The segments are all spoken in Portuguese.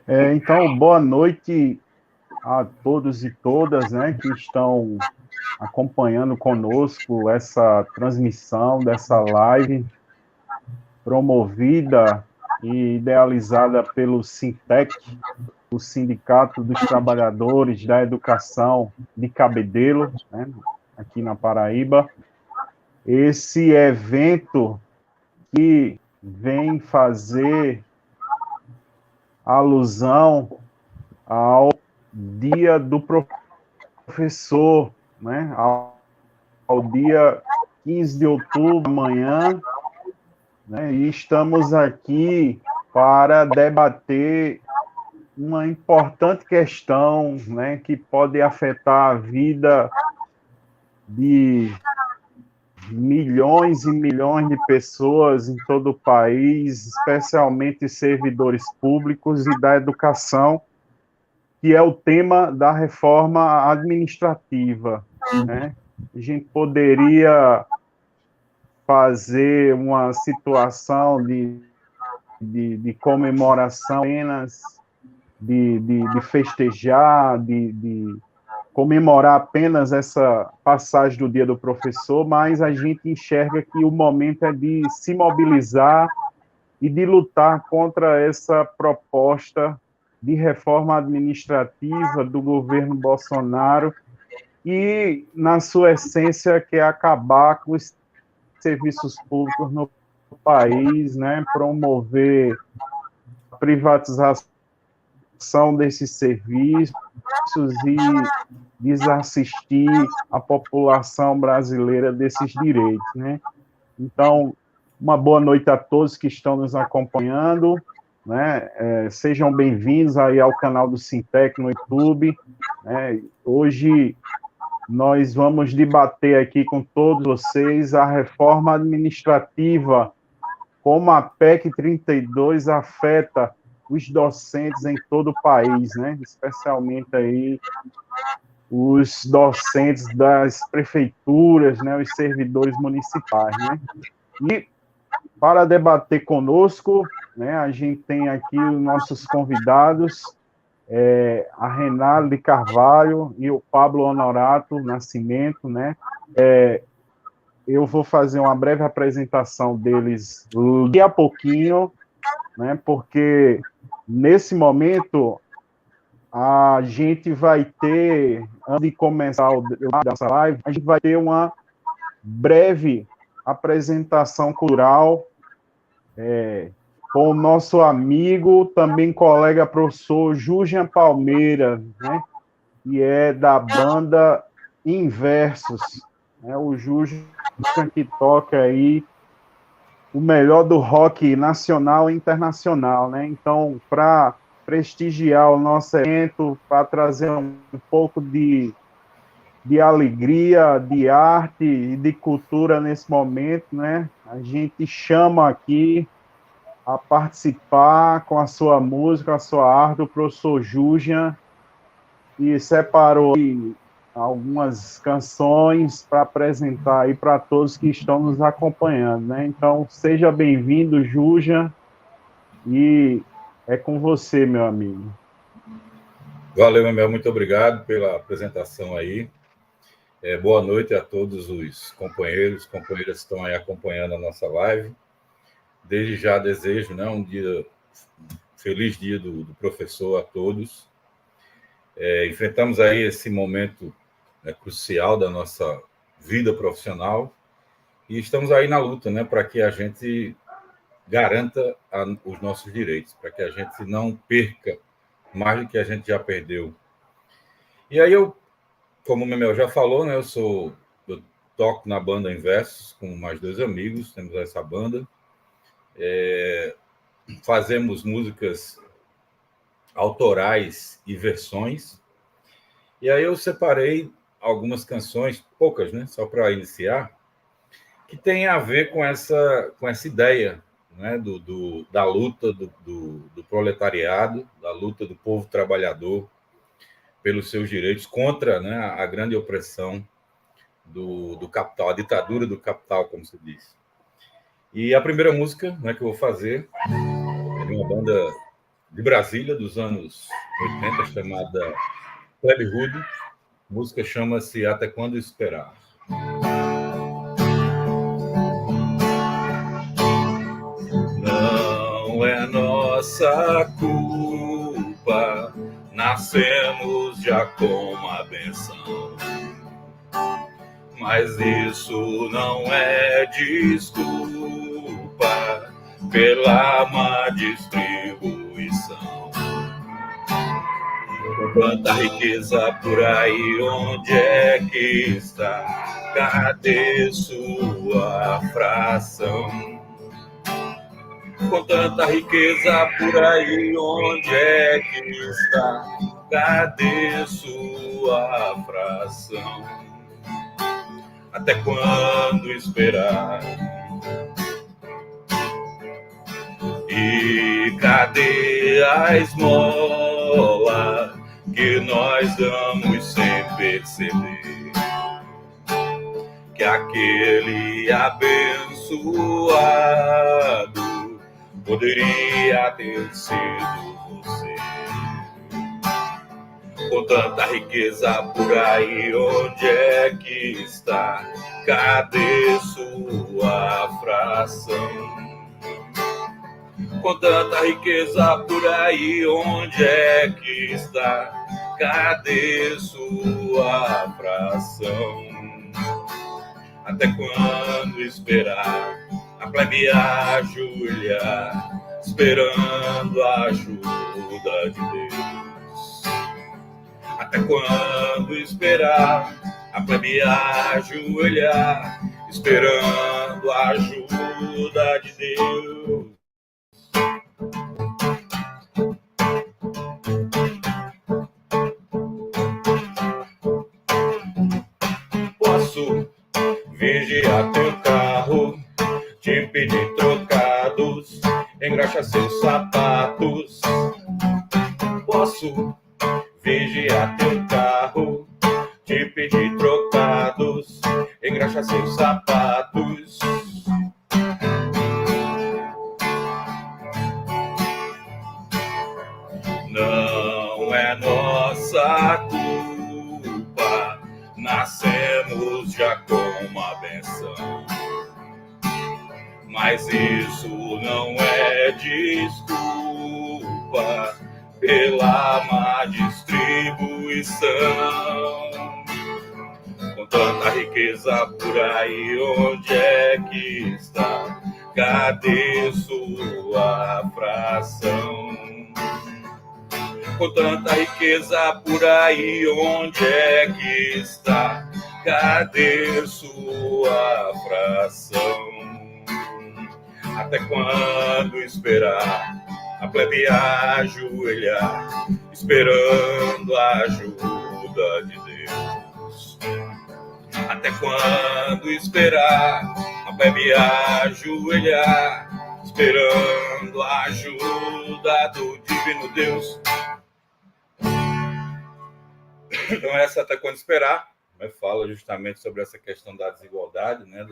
Então, boa noite a todos e todas, né, que estão acompanhando conosco essa transmissão dessa live promovida e idealizada pelo Sintec, o Sindicato dos Trabalhadores da Educação de Cabedelo, né, aqui na Paraíba. Esse evento que vem fazer alusão ao Dia do Professor, né, ao dia 15 de outubro, amanhã, né, e estamos aqui para debater uma importante questão, né, que pode afetar a vida de milhões e milhões de pessoas em todo o país, especialmente servidores públicos e da educação, que é o tema da reforma administrativa, né? A gente poderia fazer uma situação de comemoração apenas, de festejar, de comemorar apenas essa passagem do Dia do Professor, mas a gente enxerga que o momento é de se mobilizar e de lutar contra essa proposta de reforma administrativa do governo Bolsonaro e, na sua essência, quer acabar com os serviços públicos no país, né, promover a privatização desses serviços e desassistir a população brasileira desses direitos, né? Então, uma boa noite a todos que estão nos acompanhando, né? Sejam bem-vindos aí ao canal do Sintec no YouTube, né? Hoje nós vamos debater aqui com todos vocês a reforma administrativa, como a PEC 32 afeta os docentes em todo o país, né? Especialmente aí os docentes das prefeituras, né? Os servidores municipais, né? E para debater conosco, né? A gente tem aqui os nossos convidados, a Renata de Carvalho e o Pablo Honorato Nascimento, né? Eu vou fazer uma breve apresentação deles daqui a pouquinho, né? Porque nesse momento a gente vai ter, antes de começar essa live, a gente vai ter uma breve apresentação cultural com o nosso amigo, também colega professor Júlian Palmeira, né? Que é da banda Inversos, né? O Júlian que toca aí o melhor do rock nacional e internacional, né? Então, para prestigiar o nosso evento, para trazer um pouco de alegria, de arte e de cultura nesse momento, né? A gente chama aqui a participar com a sua música, a sua arte, o professor Júlian, e separou algumas canções para apresentar aí para todos que estão nos acompanhando, né? Então, seja bem-vindo, Júlia, e é com você, meu amigo. Valeu, Emel, muito obrigado pela apresentação aí. Boa noite a todos os companheiras que estão aí acompanhando a nossa live. Desde já desejo, né, um feliz dia do professor a todos. Enfrentamos aí esse momento, né, crucial da nossa vida profissional e estamos aí na luta, né, para que a gente garanta os nossos direitos, para que a gente não perca mais do que a gente já perdeu. E aí como o Memel já falou, né, eu toco na banda Inversos com mais dois amigos, temos essa banda. Fazemos músicas autorais e versões. E aí eu separei algumas canções, poucas, né, só para iniciar, que tem a ver com essa ideia, né, da luta do proletariado, da luta do povo trabalhador pelos seus direitos contra, né, a grande opressão do capital, a ditadura do capital, como se diz. E a primeira música, né, que eu vou fazer é de uma banda de Brasília, dos anos 80, chamada Plebe Rude. A música chama-se Até Quando Esperar. Não é nossa culpa, nascemos já com uma benção. Mas isso não é desculpa pela má distribuição. Quanta riqueza por aí, onde é que está? Cadê sua fração? Com tanta riqueza por aí, onde é que está? Cadê sua fração? Até quando esperar? E cadê a esmola que nós damos sem perceber? Que aquele abençoado poderia ter sido você. Com tanta riqueza por aí, onde é que está? Cadê sua fração? Com tanta riqueza por aí, onde é que está? Cadê sua fração? Até quando esperar? A plebe ajoelhar, esperando a ajuda de Deus. Até quando esperar? A plebe ajoelhar, esperando a ajuda de Deus. Posso vigiar teu carro, te pedir trocados, engraxar seus sapatos. Posso vigiar teu carro, te pedir trocados, engraxar seus sapatos. Não é nossa culpa, nascemos já com uma benção. Mas isso não é desculpa pela má distribuição. Com tanta riqueza por aí, onde é que está? Cadê sua fração? Com tanta riqueza por aí, onde é que está? Cadê sua fração? Até quando esperar? A plebe ajoelhar, esperando a ajuda de Deus. Até quando esperar? A plebe ajoelhar, esperando a ajuda do divino Deus. Então essa Até Quando Esperar, né, fala justamente sobre essa questão da desigualdade, né,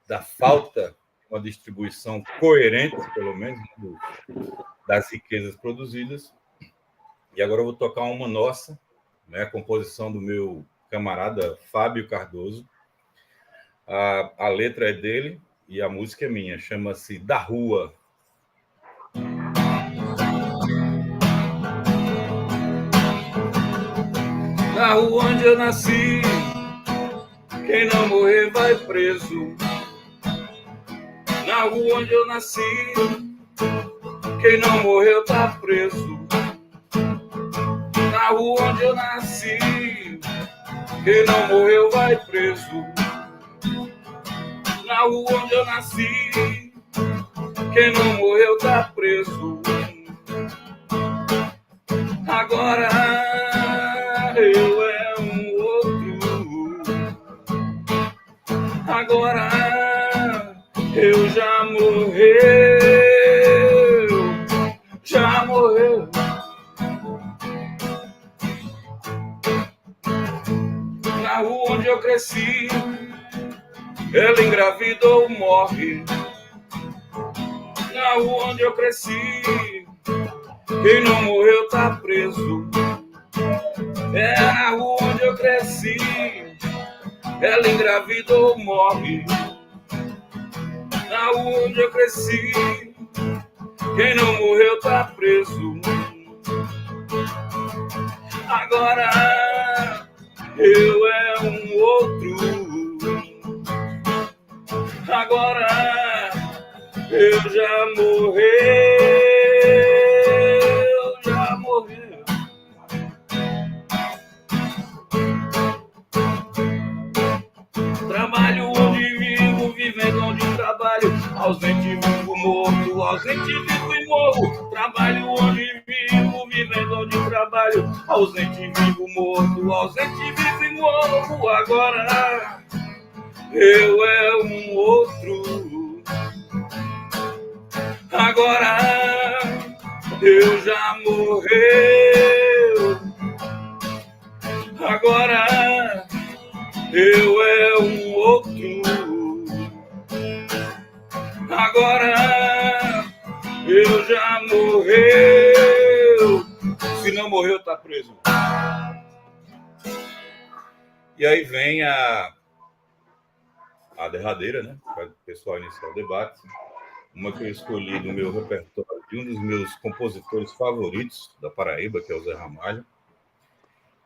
da falta de uma distribuição coerente, pelo menos, das riquezas produzidas. E agora eu vou tocar uma nossa, né, composição do meu camarada Fábio Cardoso. A letra é dele e a música é minha, chama-se Da Rua. Na rua onde eu nasci, quem não morrer vai preso. Na rua onde eu nasci, quem não morreu tá preso. Na rua onde eu nasci, quem não morreu vai preso. Na rua onde eu nasci, quem não morreu tá preso. Agora eu é um outro. Agora eu já morreu. Já morreu. Na rua onde eu cresci, ela engravida ou morre. Na rua onde eu cresci, Quem não morreu tá preso. É na rua onde eu cresci. Ela engravidou, morre. Na rua onde eu cresci. Quem não morreu tá preso. Agora eu é um outro. Agora eu já morreu. Já morreu. Trabalho onde vivo, vivendo onde trabalho. Ausente, vivo, morto, ausente, vivo e morro. Trabalho onde vivo, vivendo onde trabalho. Ausente, vivo, morto, ausente, vivo e morro. Agora eu é um outro. Agora eu já morreu. Agora eu é um outro. Agora eu já morreu. Se não morreu, tá preso. E aí vem a derradeira, né? Para o pessoal iniciar o debate. Uma que eu escolhi do meu repertório de um dos meus compositores favoritos da Paraíba, que é o Zé Ramalho.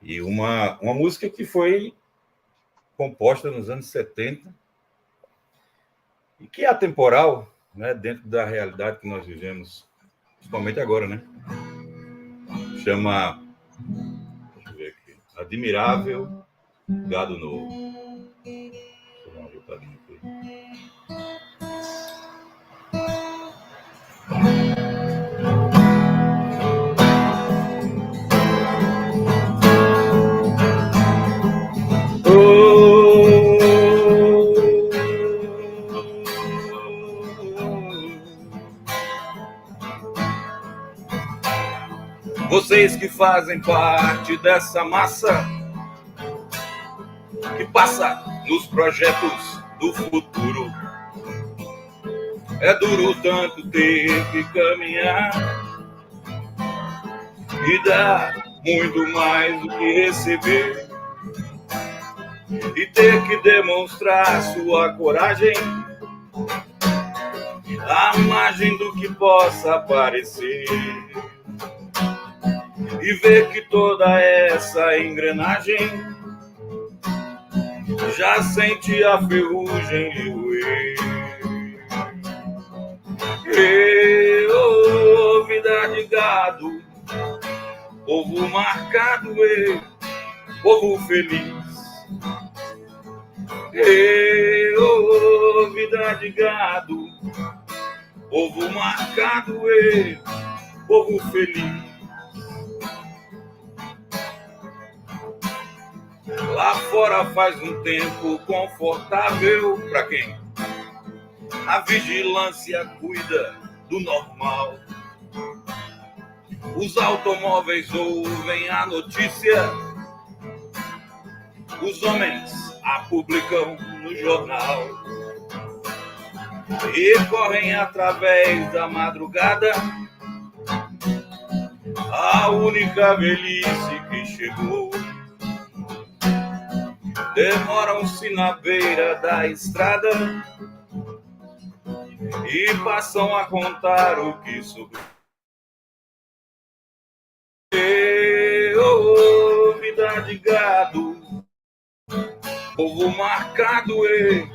E uma música que foi composta nos anos 70 e que é atemporal, né, dentro da realidade que nós vivemos, principalmente agora, né? Chama, deixa eu ver aqui, Admirável Gado Novo. Deixa eu dar uma voltadinha aqui. Vocês que fazem parte dessa massa que passa nos projetos do futuro, é duro tanto ter que caminhar e dar muito mais do que receber e ter que demonstrar sua coragem à margem do que possa parecer. E ver que toda essa engrenagem já sente a ferrugem lhe roer. Vida de gado, povo marcado e povo feliz. Vida de gado, povo marcado e povo feliz. Lá fora faz um tempo confortável para quem a vigilância cuida do normal. Os automóveis ouvem a notícia, os homens a publicam no jornal e correm através da madrugada a única velhice que chegou. Demoram-se na beira da estrada e passam a contar o que sobrou. Vida de gado, povo marcado e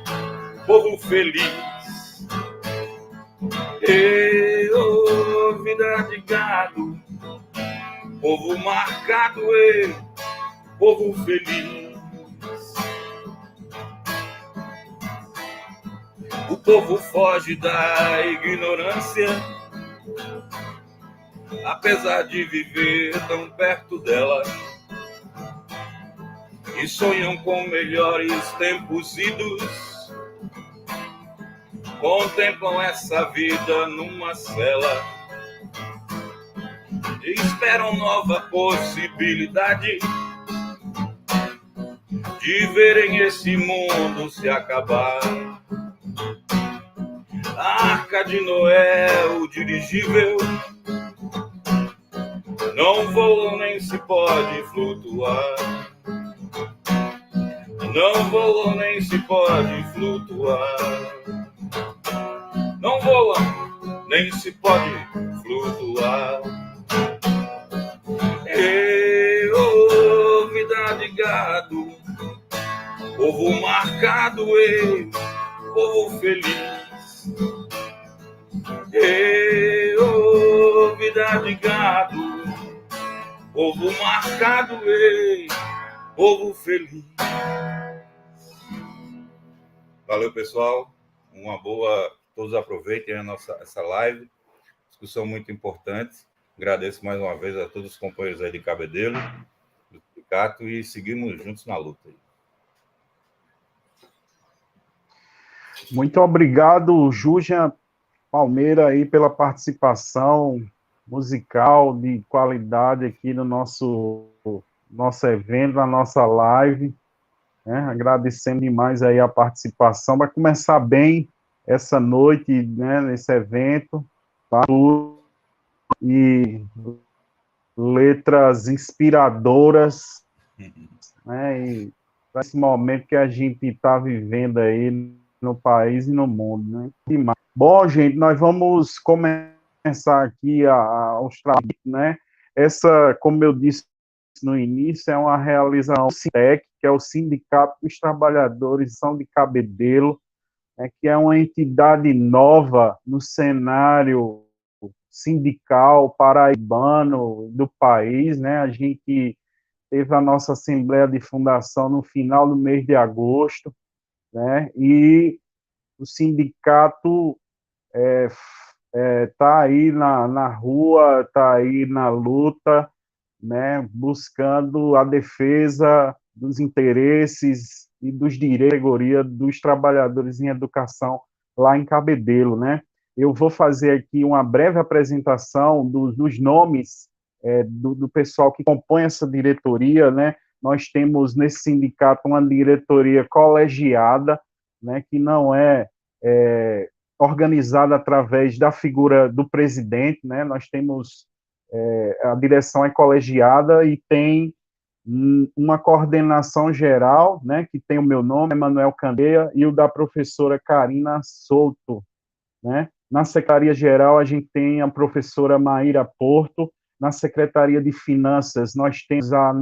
povo feliz. Vida de gado, povo marcado e povo feliz. O povo foge da ignorância, apesar de viver tão perto dela, e sonham com melhores tempos idos, contemplam essa vida numa cela, e esperam nova possibilidade de verem esse mundo se acabar. A Arca de Noé, o dirigível, não voam nem se pode flutuar. Não voam nem se pode flutuar. Não voam nem se pode flutuar. Ei, oh, vida de gado, povo marcado, ei, povo feliz. Ei, oh, vida de gado, povo marcado, ei, povo feliz. Valeu, pessoal. Uma boa. Todos aproveitem essa live. Discussão muito importante. Agradeço mais uma vez a todos os companheiros aí de Cabedelo, do sindicato, e seguimos juntos na luta. Muito obrigado, Júlia Palmeira, aí, pela participação musical de qualidade aqui no nosso evento, na nossa live. Agradecendo demais aí a participação. Vai começar bem essa noite, né, nesse evento, tá? E letras inspiradoras, né, e para esse momento que a gente está vivendo aí no país e no mundo, né? Demais. Bom, gente, nós vamos começar aqui os trabalhos, né? Essa, como eu disse no início, é uma realização do SINTEC, que é o Sindicato dos Trabalhadores de Cabedelo, que é uma entidade nova no cenário sindical paraibano do país, né? A gente teve a nossa Assembleia de Fundação no final do mês de agosto, né? E o sindicato está aí na rua, está aí na luta, né, buscando a defesa dos interesses e dos direitos dos trabalhadores em educação lá em Cabedelo, né? Eu vou fazer aqui uma breve apresentação dos nomes do pessoal que compõe essa diretoria, né? Nós temos nesse sindicato uma diretoria colegiada, né, que não é organizada através da figura do presidente, né? Nós temos a direção é colegiada e tem uma coordenação geral, né, que tem o meu nome, Emanuel Candeia, e o da professora Karina Souto, né? Na secretaria-geral, a gente tem a professora Maíra Porto. Na Secretaria de Finanças, nós temos a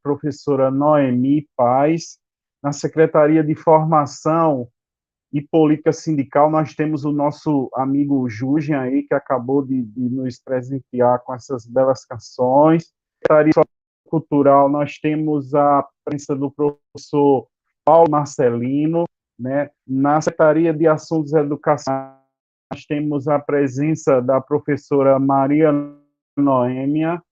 professora Noemi Paz. Na Secretaria de Formação e Política Sindical, nós temos o nosso amigo Júgen aí, que acabou de nos presentear com essas belas canções. Na Secretaria Cultural, nós temos a presença do professor Paulo Marcelino, né? Na Secretaria de Assuntos Educacionais, nós temos a presença da professora Maria Noêmia.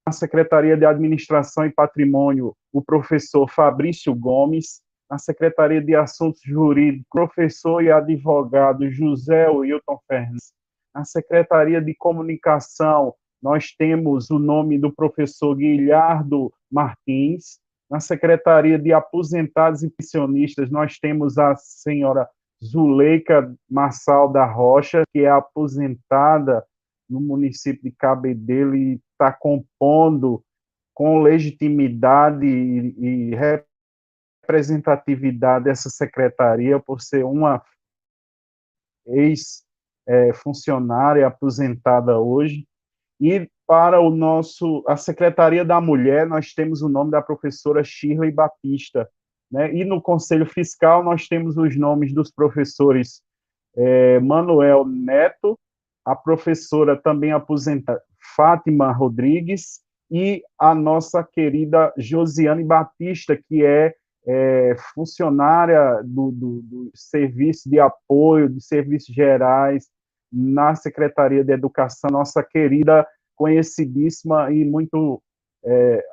Na Secretaria de Administração e Patrimônio, o professor Fabrício Gomes. Na Secretaria de Assuntos Jurídicos, professor e advogado José Wilton Fernandes. Na Secretaria de Comunicação, nós temos o nome do professor Guilherdo Martins. Na Secretaria de Aposentados e Pensionistas, nós temos a senhora Zuleika Marçal da Rocha, que é aposentada no município de Cabedelo e está compondo com legitimidade e representatividade essa secretaria, por ser uma ex-funcionária aposentada hoje. E para a Secretaria da Mulher, nós temos o nome da professora Shirley Batista, né? E no Conselho Fiscal, nós temos os nomes dos professores Manuel Neto, a professora também aposentada Fátima Rodrigues, e a nossa querida Josiane Batista, que é funcionária do Serviço de Apoio, de Serviços Gerais, na Secretaria de Educação, nossa querida, conhecidíssima e muito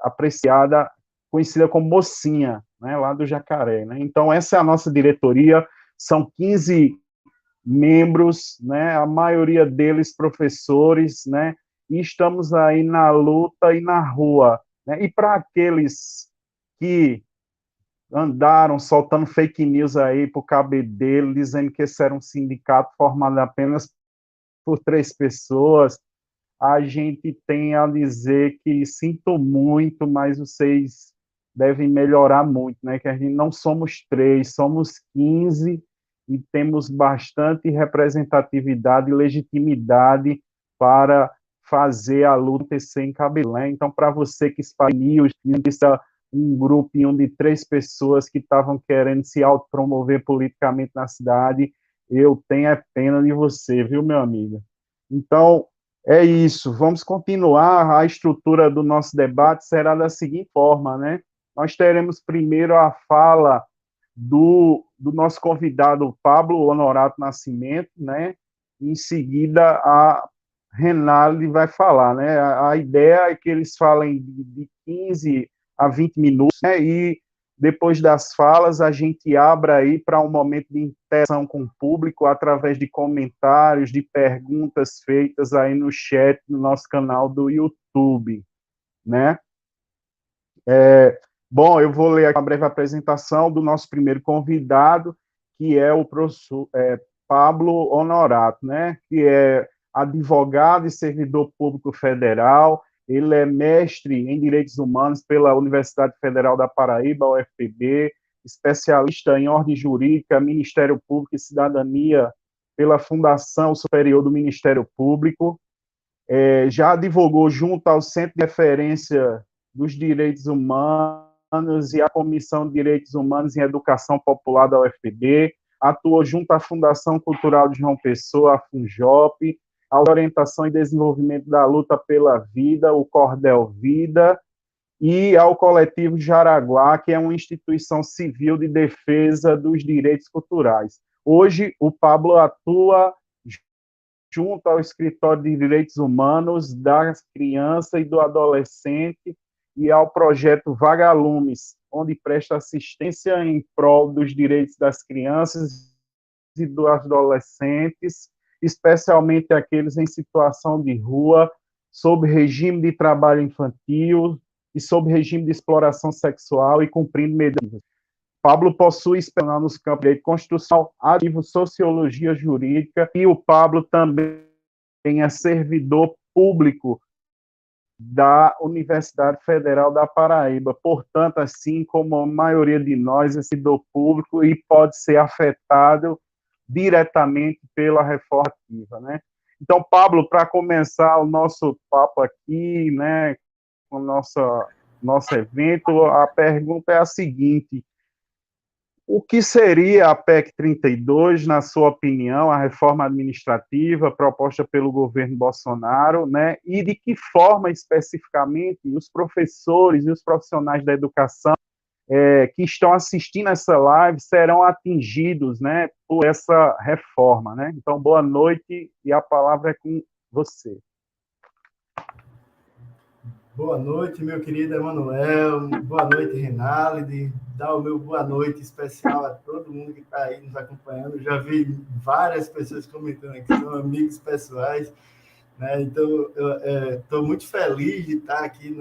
apreciada, conhecida como Mocinha, né, lá do Jacaré, né? Então, essa é a nossa diretoria, são 15 membros, né, a maioria deles professores, né, e estamos aí na luta e na rua, né? E para aqueles que andaram soltando fake news aí por Cabedelo, dizendo que esse era um sindicato formado apenas por 3 pessoas, a gente tem a dizer que sinto muito, mas vocês devem melhorar muito, né? Que a gente não somos 3, somos 15 e temos bastante representatividade e legitimidade para fazer a luta acontecer em Cabelém. Então, para você que espalhou um grupinho de 3 pessoas que estavam querendo se autopromover politicamente na cidade, eu tenho pena de você, viu, meu amigo? Então, é isso. Vamos continuar. A estrutura do nosso debate será da seguinte forma, né? Nós teremos primeiro a fala do nosso convidado Pablo Honorato Nascimento, né? Em seguida, a Renale vai falar, né? A ideia é que eles falem de 15 a 20 minutos, né? E depois das falas, a gente abra aí para um momento de interação com o público através de comentários, de perguntas feitas aí no chat do nosso canal do YouTube, né? Bom, eu vou ler aqui uma breve apresentação do nosso primeiro convidado, que é o professor Pablo Honorato, né? Que é advogado e servidor público federal. Ele é mestre em Direitos Humanos pela Universidade Federal da Paraíba, UFPB, especialista em ordem jurídica, Ministério Público e Cidadania pela Fundação Superior do Ministério Público. Já advogou junto ao Centro de Referência dos Direitos Humanos e à Comissão de Direitos Humanos em Educação Popular da UFPB, atuou junto à Fundação Cultural de João Pessoa, a FUNJOP, a Orientação e Desenvolvimento da Luta pela Vida, o Cordel Vida, e ao Coletivo Jaraguá, que é uma instituição civil de defesa dos direitos culturais. Hoje, o Pablo atua junto ao Escritório de Direitos Humanos da Criança e do Adolescente e ao projeto Vagalumes, onde presta assistência em prol dos direitos das crianças e dos adolescentes, especialmente aqueles em situação de rua, sob regime de trabalho infantil e sob regime de exploração sexual e cumprindo medidas. Pablo possui experiência nos campos de direito constitucional, ativo, sociologia jurídica, e o Pablo também é servidor público da Universidade Federal da Paraíba. Portanto, assim como a maioria de nós, é servidor público e pode ser afetado diretamente pela reforma ativa, né? Então, Pablo, para começar o nosso papo aqui, né, com o nosso evento, a pergunta é a seguinte: o que seria a PEC 32, na sua opinião, a reforma administrativa proposta pelo governo Bolsonaro, né? E de que forma, especificamente, os professores e os profissionais da educação que estão assistindo essa live serão atingidos, né, por essa reforma, né? Então, boa noite e a palavra é com você. Boa noite, meu querido Emanuel. Boa noite, Renalide. Dá o meu boa noite especial a todo mundo que está aí nos acompanhando. Já vi várias pessoas comentando aqui, são amigos pessoais, né? Então, eu estou muito feliz de estar aqui,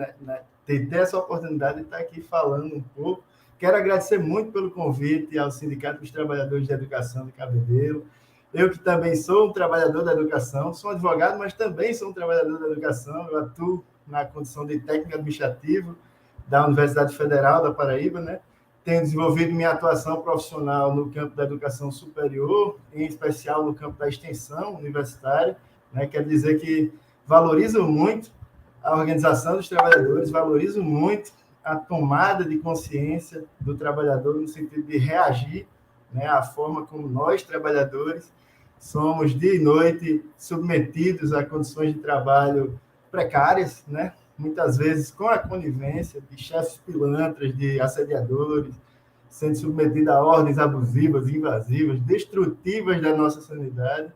ter essa oportunidade de estar aqui falando um pouco. Quero agradecer muito pelo convite ao Sindicato dos Trabalhadores de Educação de Cabedelo. Eu que também sou um trabalhador da educação, sou um advogado, mas também sou um trabalhador da educação. Eu atuo na condição de técnico administrativo da Universidade Federal da Paraíba, né? Tenho desenvolvido minha atuação profissional no campo da educação superior, em especial no campo da extensão universitária, né? Quer dizer que valorizo muito a organização dos trabalhadores, valorizo muito a tomada de consciência do trabalhador no sentido de reagir, né, à forma como nós, trabalhadores, somos dia e noite submetidos a condições de trabalho precárias, né? Muitas vezes com a conivência de chefes pilantras, de assediadores, sendo submetido a ordens abusivas, invasivas, destrutivas da nossa sanidade.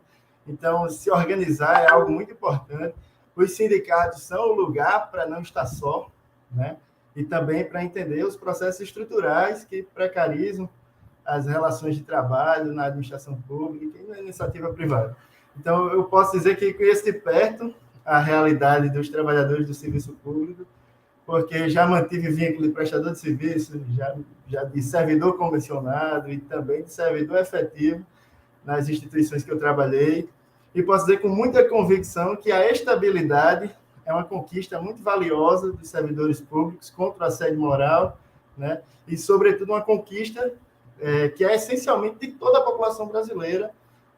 Então, se organizar é algo muito importante. Os sindicatos são o lugar para não estar só, né? E também para entender os processos estruturais que precarizam as relações de trabalho na administração pública e na iniciativa privada. Então, eu posso dizer que conheço de perto a realidade dos trabalhadores do serviço público, porque já mantive vínculo de prestador de serviço, já de servidor convencionado e também de servidor efetivo nas instituições que eu trabalhei. e posso dizer com muita convicção que a estabilidade é uma conquista muito valiosa dos servidores públicos contra o assédio moral, né? E, sobretudo, uma conquista que é essencialmente de toda a população brasileira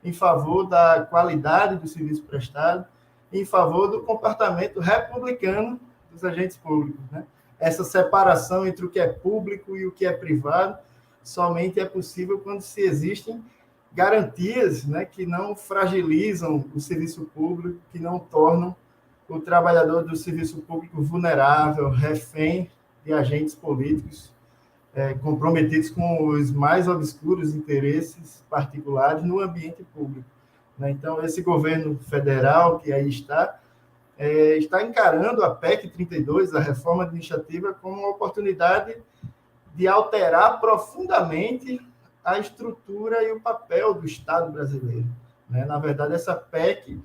em favor da qualidade do serviço prestado, em favor do comportamento republicano dos agentes públicos, né? Essa separação entre o que é público e o que é privado somente é possível quando se existem garantias, né, que não fragilizam o serviço público, que não tornam o trabalhador do serviço público vulnerável, refém de agentes políticos comprometidos com os mais obscuros interesses particulares no ambiente público, né? Então, esse governo federal que aí está encarando a PEC 32, a reforma administrativa, como uma oportunidade de alterar profundamente a estrutura e o papel do Estado brasileiro, né? Na verdade, essa PEC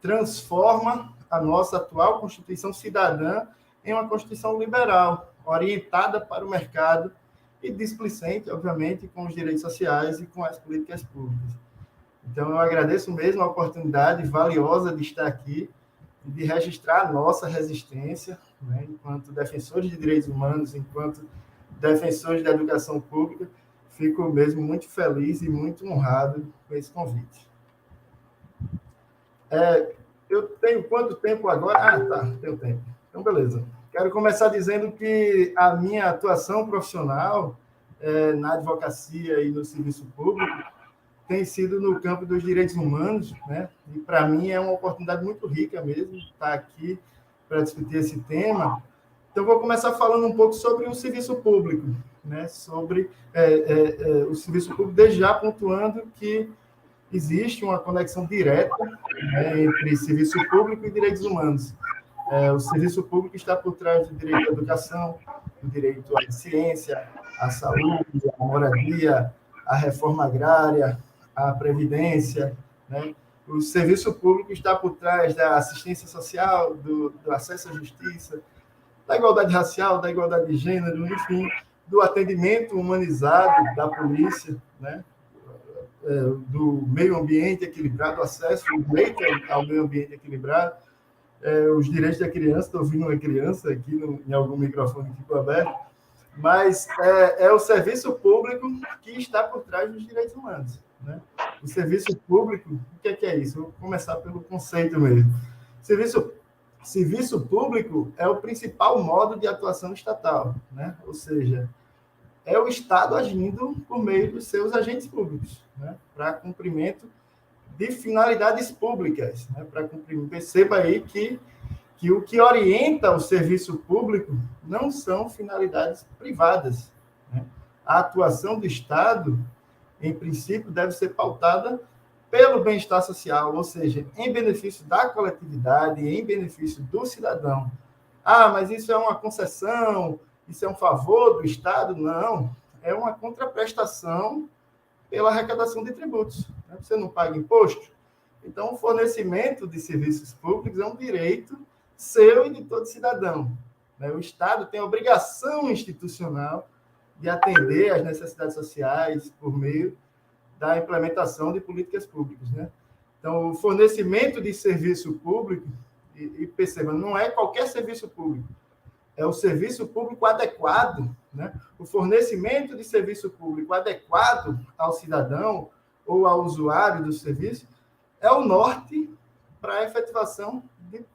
transforma a nossa atual Constituição cidadã em uma Constituição liberal, orientada para o mercado e displicente, obviamente, com os direitos sociais e com as políticas públicas. Então, eu agradeço mesmo a oportunidade valiosa de estar aqui e de registrar a nossa resistência, né, enquanto defensores de direitos humanos, enquanto defensores da educação pública. Fico mesmo muito feliz e muito honrado com esse convite. Eu tenho quanto tempo agora? Tenho tempo. Então, beleza. Quero começar dizendo que a minha atuação profissional na advocacia e no serviço público tem sido no campo dos direitos humanos, né? E, para mim, é uma oportunidade muito rica mesmo estar aqui para discutir esse tema. Então, vou começar falando um pouco sobre o serviço público, né? Sobre o serviço público, desde já pontuando que existe uma conexão direta, né, entre serviço público e direitos humanos. O serviço público está por trás do direito à educação, do direito à ciência, à saúde, à moradia, à reforma agrária, à previdência, né? O serviço público está por trás da assistência social, do acesso à justiça, da igualdade racial, da igualdade de gênero, enfim, do atendimento humanizado da polícia, né? Do meio ambiente equilibrado, acesso, o direito ao meio ambiente equilibrado, os direitos da criança. Estou ouvindo uma criança aqui em algum microfone que ficou aberto, mas é o serviço público que está por trás dos direitos humanos, né? O serviço público, o que é isso? Vou começar pelo conceito mesmo. Serviço público é o principal modo de atuação estatal, né? Ou seja, é o Estado agindo por meio dos seus agentes públicos, né? Para cumprimento de finalidades públicas, né? Para cumprimento. Perceba aí que o que orienta o serviço público não são finalidades privadas, né? A atuação do Estado, em princípio, deve ser pautada pelo bem-estar social, ou seja, em benefício da coletividade, em benefício do cidadão. Mas isso é uma concessão, isso é um favor do Estado? Não, é uma contraprestação pela arrecadação de tributos. Você não paga imposto? Então, o fornecimento de serviços públicos é um direito seu e de todo cidadão. O Estado tem a obrigação institucional de atender às necessidades sociais por meio da implementação de políticas públicas, né? Então, o fornecimento de serviço público, e perceba, não é qualquer serviço público, é o serviço público adequado, né? O fornecimento de serviço público adequado ao cidadão ou ao usuário do serviço é o norte para a efetivação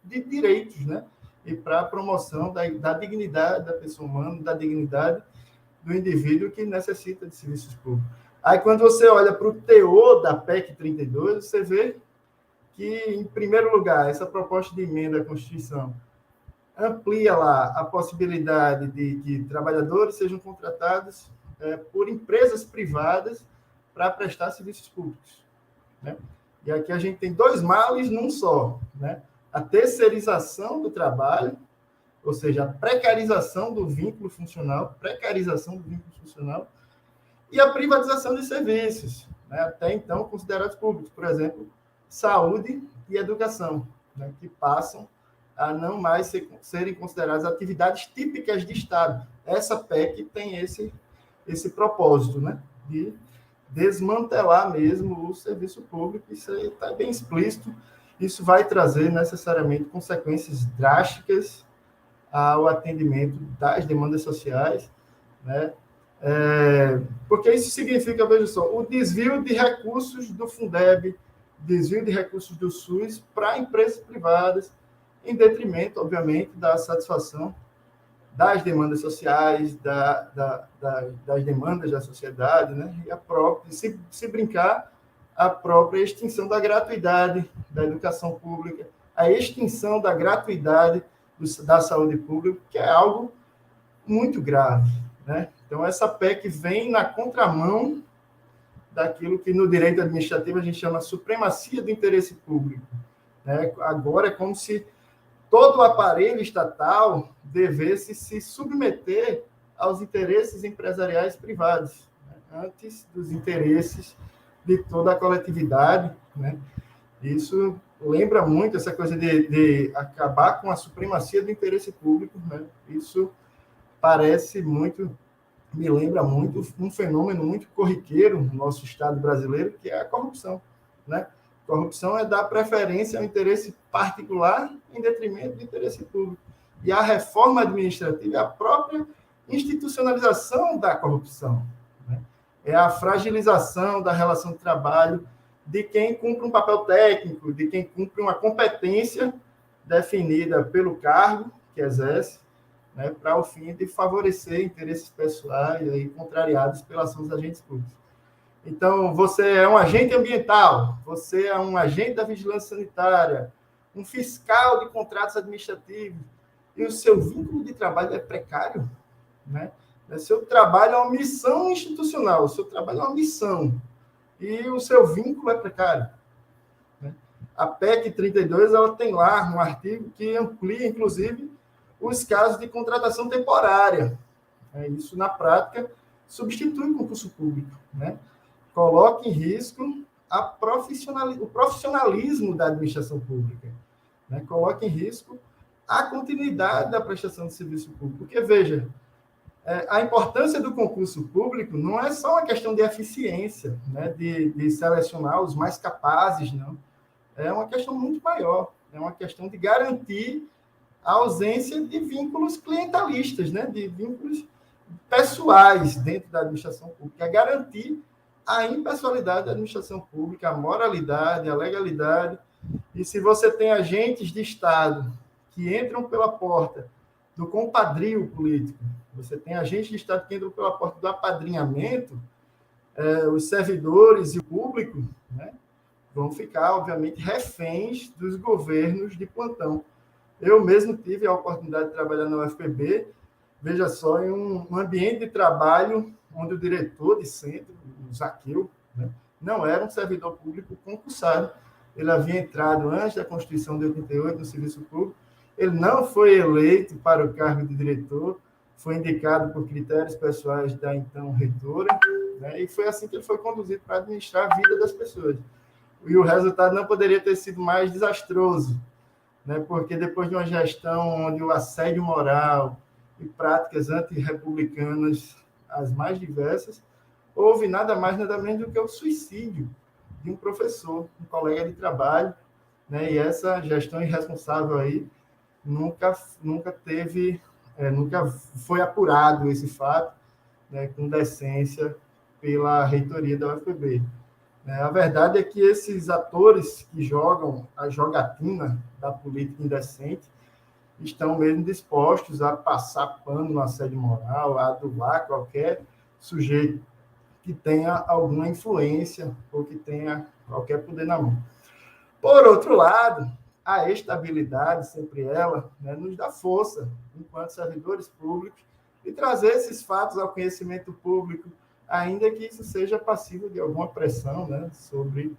de direitos, né? E para a promoção da dignidade da pessoa humana, da dignidade do indivíduo que necessita de serviços públicos. Aí, quando você olha para o teor da PEC 32, você vê que, em primeiro lugar, essa proposta de emenda à Constituição amplia lá a possibilidade de que trabalhadores sejam contratados por empresas privadas para prestar serviços públicos, né? E aqui a gente tem dois males num só, né? A terceirização do trabalho, ou seja, a precarização do vínculo funcional, e a privatização de serviços, né, até então considerados públicos, por exemplo, saúde e educação, né, que passam a não mais serem consideradas atividades típicas de Estado. Essa PEC tem esse propósito, né, de desmantelar mesmo o serviço público. Isso aí está bem explícito. Isso vai trazer necessariamente consequências drásticas ao atendimento das demandas sociais, né? Porque isso significa, veja só, o desvio de recursos do Fundeb, desvio de recursos do SUS para empresas privadas, em detrimento, obviamente, da satisfação das demandas sociais, das demandas da sociedade, né? E a própria, se brincar, a própria extinção da gratuidade da educação pública, a extinção da gratuidade da saúde pública, que é algo muito grave, né? Então, essa PEC vem na contramão daquilo que no direito administrativo a gente chama supremacia do interesse público, né? Agora é como se todo o aparelho estatal devesse se submeter aos interesses empresariais privados, né? Antes dos interesses de toda a coletividade, né? Isso lembra muito essa coisa de acabar com a supremacia do interesse público, né? Isso parece muito, me lembra muito um fenômeno muito corriqueiro no nosso Estado brasileiro, que é a corrupção, né? Corrupção é dar preferência ao interesse particular em detrimento do interesse público. E a reforma administrativa é a própria institucionalização da corrupção, né? É a fragilização da relação de trabalho de quem cumpre um papel técnico, de quem cumpre uma competência definida pelo cargo que exerce, né, para o fim de favorecer interesses pessoais aí, contrariados pela ação dos agentes públicos. Então, você é um agente ambiental, você é um agente da vigilância sanitária, um fiscal de contratos administrativos, e o seu vínculo de trabalho é precário, né? O seu trabalho é uma missão institucional, o seu trabalho é uma missão, e o seu vínculo é precário, né? A PEC 32, ela tem lá um artigo que amplia, inclusive, os casos de contratação temporária. Isso, na prática, substitui o concurso público, né? Coloca em risco o profissionalismo da administração pública, né? Coloca em risco a continuidade da prestação de serviço público. Porque, veja, a importância do concurso público não é só uma questão de eficiência, né? De selecionar os mais capazes, não. É uma questão muito maior. É uma questão de garantir a ausência de vínculos clientelistas, né? De vínculos pessoais dentro da administração pública. É garantir a impessoalidade da administração pública, a moralidade, a legalidade. E se você tem agentes de Estado que entram pela porta do compadrio político, você tem agentes de Estado que entram pela porta do apadrinhamento, os servidores e o público, né, vão ficar, obviamente, reféns dos governos de plantão. Eu mesmo tive a oportunidade de trabalhar na UFPB, veja só, em um ambiente de trabalho onde o diretor de centro, o Zaqueu, né, não era um servidor público concursado. Ele havia entrado antes da Constituição de 88 no serviço público. Ele não foi eleito para o cargo de diretor, foi indicado por critérios pessoais da então reitora, né, e foi assim que ele foi conduzido para administrar a vida das pessoas. E o resultado não poderia ter sido mais desastroso, né, porque depois de uma gestão onde o assédio moral e práticas antirrepublicanas as mais diversas, houve nada mais, nada menos do que o suicídio de um professor, um colega de trabalho, né? E essa gestão irresponsável aí nunca foi apurado esse fato, né, com decência pela reitoria da UFPB. A verdade é que esses atores que jogam a jogatina da política indecente estão mesmo dispostos a passar pano no assédio moral, a adular qualquer sujeito que tenha alguma influência ou que tenha qualquer poder na mão. Por outro lado, a estabilidade, sempre ela, né, nos dá força, enquanto servidores públicos, de trazer esses fatos ao conhecimento público, ainda que isso seja passível de alguma pressão, né, sobre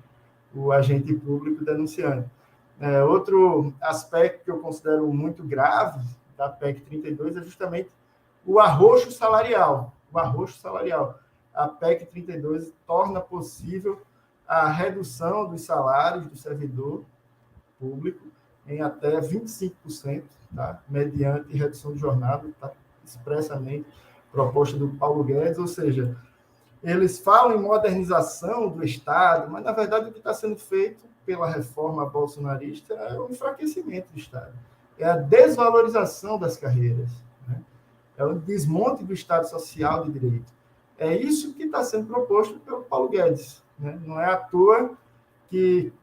o agente público denunciante. Outro aspecto que eu considero muito grave da PEC 32 é justamente o arroxo salarial. A PEC 32 torna possível a redução dos salários do servidor público em até 25%, tá? Mediante redução de jornada, tá? Expressamente proposta do Paulo Guedes, ou seja, eles falam em modernização do Estado, mas, na verdade, o que está sendo feito pela reforma bolsonarista é o enfraquecimento do Estado, é a desvalorização das carreiras, né? É o desmonte do Estado Social de Direito. É isso que está sendo proposto pelo Paulo Guedes, né? Não é à toa que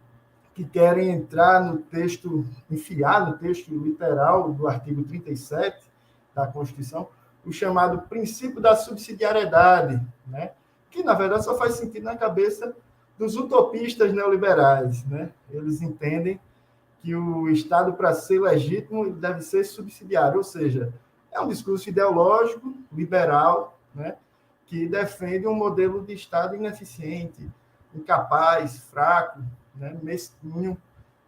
querem entrar no texto, enfiar no texto literal do artigo 37 da Constituição, o chamado princípio da subsidiariedade, né? Que, na verdade, só faz sentido na cabeça dos utopistas neoliberais, né? Eles entendem que o Estado, para ser legítimo, deve ser subsidiário, ou seja, é um discurso ideológico, liberal, né? Que defende um modelo de Estado ineficiente, incapaz, fraco, né? Mesquinho,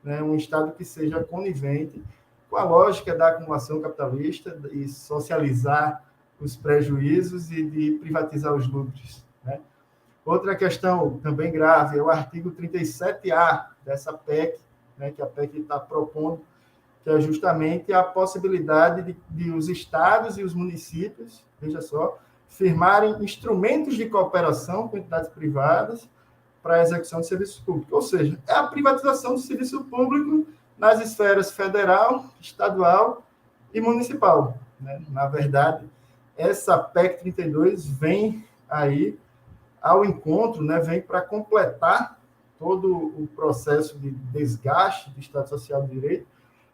né? Um Estado que seja conivente com a lógica da acumulação capitalista e socializar os prejuízos e de privatizar os lucros, né? Outra questão também grave é o artigo 37A dessa PEC, né, que a PEC está propondo, que é justamente a possibilidade de os estados e os municípios, veja só, firmarem instrumentos de cooperação com entidades privadas para a execução de serviços públicos. Ou seja, é a privatização do serviço público nas esferas federal, estadual e municipal, né? Na verdade, essa PEC 32 vem aí ao encontro, né, vem para completar todo o processo de desgaste do Estado Social de Direito.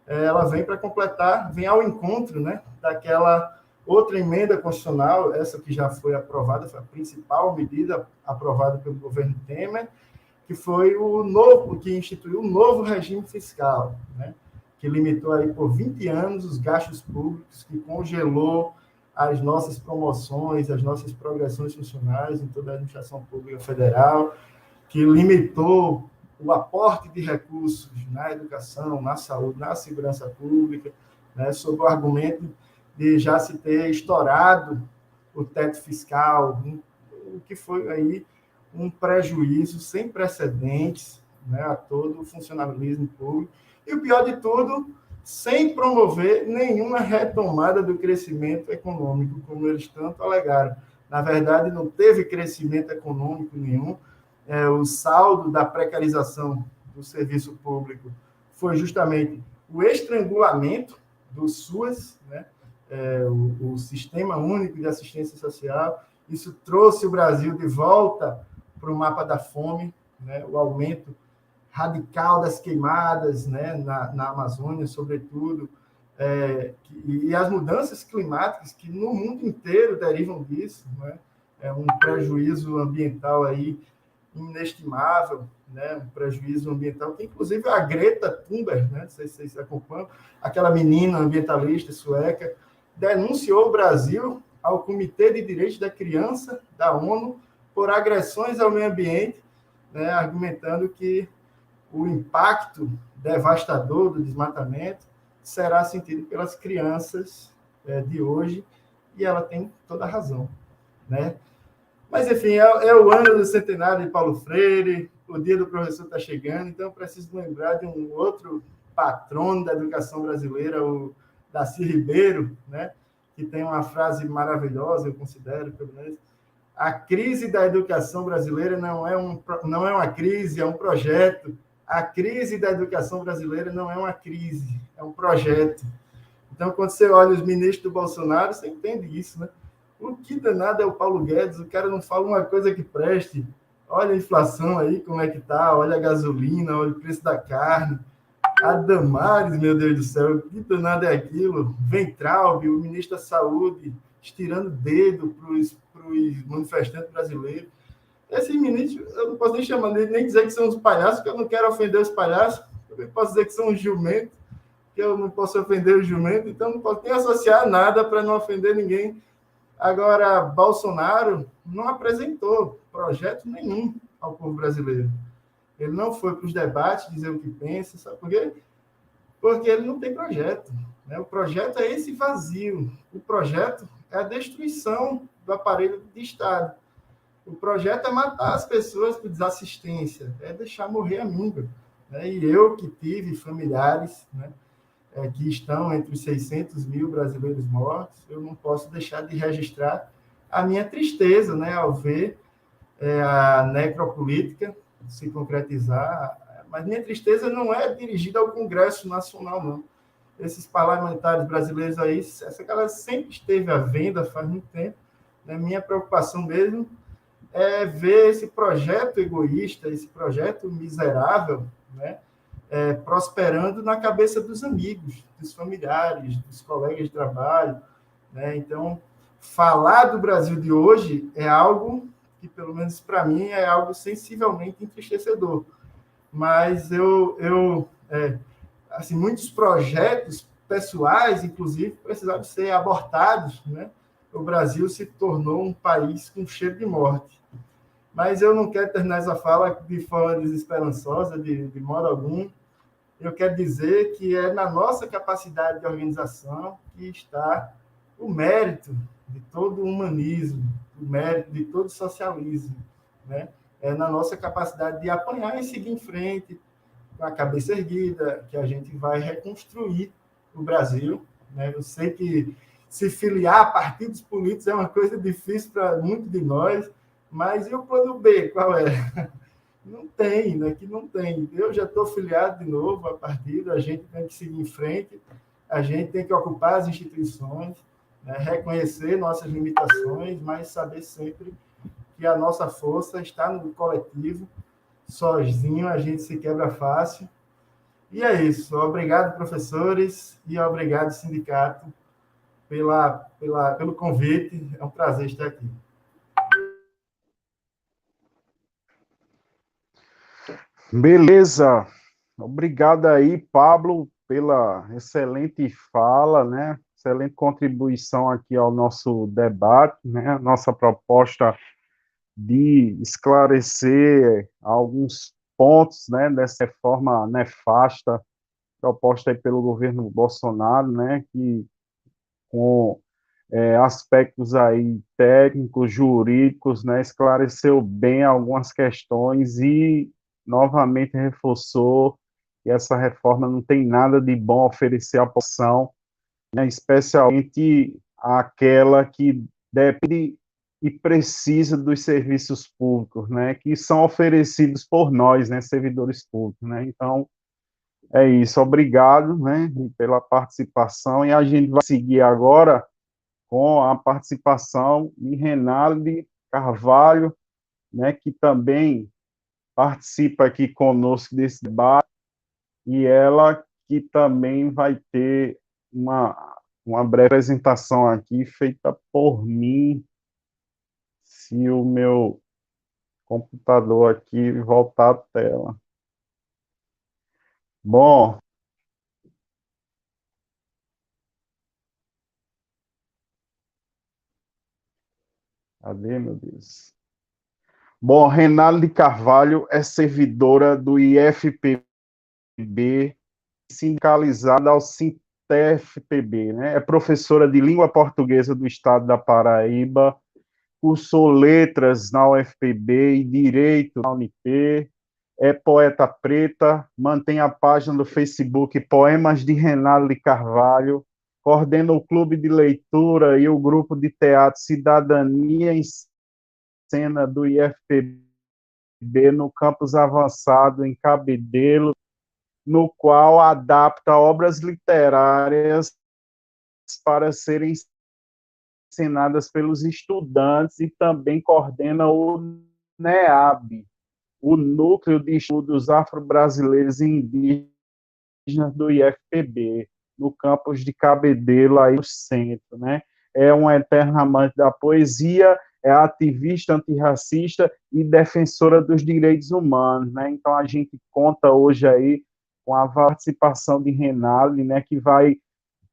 Ela vem para completar, vem ao encontro, né, daquela outra emenda constitucional, essa que já foi aprovada, foi a principal medida aprovada pelo governo Temer, que foi o novo, que instituiu o novo regime fiscal, né, que limitou aí por 20 anos os gastos públicos, que congelou as nossas promoções, as nossas progressões funcionais em toda a administração pública federal, que limitou o aporte de recursos na educação, na saúde, na segurança pública, né, sob o argumento de já se ter estourado o teto fiscal, o que foi aí um prejuízo sem precedentes, né, a todo o funcionalismo público. E o pior de tudo, sem promover nenhuma retomada do crescimento econômico, como eles tanto alegaram. Na verdade, não teve crescimento econômico nenhum. O saldo da precarização do serviço público foi justamente o estrangulamento do SUAS, né? O Sistema Único de Assistência Social. Isso trouxe o Brasil de volta para o mapa da fome, né? O aumento radical das queimadas, né, na Amazônia, sobretudo, e as mudanças climáticas que no mundo inteiro derivam disso, né? É um prejuízo ambiental aí inestimável, né? Um prejuízo ambiental que, inclusive, a Greta Thunberg, né? Não sei se vocês acompanham, aquela menina ambientalista sueca, denunciou o Brasil ao Comitê de Direitos da Criança da ONU por agressões ao meio ambiente, né? Argumentando que o impacto devastador do desmatamento será sentido pelas crianças de hoje, e ela tem toda a razão, né? Mas, enfim, é o ano do centenário de Paulo Freire, o dia do professor está chegando, então eu preciso lembrar de um outro patrono da educação brasileira, o Darcy Ribeiro, né? Que tem uma frase maravilhosa, eu considero, pelo menos: a crise da educação brasileira não é uma crise, é um projeto. A crise da educação brasileira não é uma crise, é um projeto. Então, quando você olha os ministros do Bolsonaro, você entende isso, né? O que danado é o Paulo Guedes? O cara não fala uma coisa que preste. Olha a inflação aí, como é que tá? Olha a gasolina, olha o preço da carne. A Damares, meu Deus do céu, o que danado é aquilo? Weintraub, o ministro da Saúde, estirando o dedo para os manifestantes brasileiros. Esses ministros, eu não posso nem chamar dele, nem dizer que são os palhaços, porque eu não quero ofender os palhaços. Eu posso dizer que são os jumentos, que eu não posso ofender os jumentos, então não posso nem associar nada para não ofender ninguém. Agora, Bolsonaro não apresentou projeto nenhum ao povo brasileiro. Ele não foi para os debates dizer o que pensa, sabe por quê? Porque ele não tem projeto, né? O projeto é esse vazio. O projeto é a destruição do aparelho de Estado. O projeto é matar as pessoas por desassistência, é deixar morrer a míngua, né? E eu que tive familiares, né, que estão entre os 600 mil brasileiros mortos, eu não posso deixar de registrar a minha tristeza, né, ao ver a necropolítica se concretizar, mas minha tristeza não é dirigida ao Congresso Nacional, não. Esses parlamentares brasileiros aí, essa galera sempre esteve à venda faz muito tempo, né? Minha preocupação mesmo é ver esse projeto egoísta, esse projeto miserável, né, prosperando na cabeça dos amigos, dos familiares, dos colegas de trabalho, né? Então, falar do Brasil de hoje é algo que, pelo menos para mim, é algo sensivelmente entristecedor. Mas assim, muitos projetos pessoais, inclusive, precisaram ser abortados, né? O Brasil se tornou um país com cheiro de morte. Mas eu não quero terminar essa fala de forma desesperançosa, de modo algum. Eu quero dizer que é na nossa capacidade de organização que está o mérito de todo o humanismo, o mérito de todo o socialismo, né? É na nossa capacidade de apanhar e seguir em frente, com a cabeça erguida, que a gente vai reconstruir o Brasil, né? Eu sei que se filiar a partidos políticos é uma coisa difícil para muitos de nós, mas e o plano B, qual é? Não tem, né? Que não tem. Eu já estou filiado de novo a partido, a gente tem que seguir em frente, a gente tem que ocupar as instituições, né? Reconhecer nossas limitações, mas saber sempre que a nossa força está no coletivo. Sozinho a gente se quebra fácil. E é isso. Obrigado, professores, e obrigado, sindicato, pelo convite. É um prazer estar aqui. Beleza. Obrigado aí, Pablo, pela excelente fala, né? Excelente contribuição aqui ao nosso debate, né? A nossa proposta de esclarecer alguns pontos, né, dessa reforma nefasta proposta aí pelo governo Bolsonaro, né, que com aspectos aí técnicos, jurídicos, né, esclareceu bem algumas questões e novamente reforçou que essa reforma não tem nada de bom a oferecer à população, né, especialmente aquela que depende e precisa dos serviços públicos, né, que são oferecidos por nós, né, servidores públicos, né. Então, é isso, obrigado, né, pela participação, e a gente vai seguir agora com a participação de Renalde Carvalho, né, que também participa aqui conosco desse debate, e ela que também vai ter uma breve apresentação aqui, feita por mim, se o meu computador aqui voltar à tela. Bom, cadê, meu Deus? Bom, Renaldo de Carvalho é servidora do IFPB, sindicalizada ao SINTEFPB, né? É professora de língua portuguesa do estado da Paraíba, cursou letras na UFPB e direito na Unip, é poeta preta, mantém a página do Facebook Poemas de Renaldo de Carvalho, coordena o clube de leitura e o grupo de teatro Cidadania em Cena do IFPB no campus avançado em Cabedelo, no qual adapta obras literárias para serem ensinadas pelos estudantes e também coordena o NEAB, o Núcleo de Estudos Afro-Brasileiros e Indígenas do IFPB, no campus de Cabedelo, aí no centro, né? É uma eterna amante da poesia, é ativista antirracista e defensora dos direitos humanos, né? Então, a gente conta hoje aí com a participação de Renaldo, né, que vai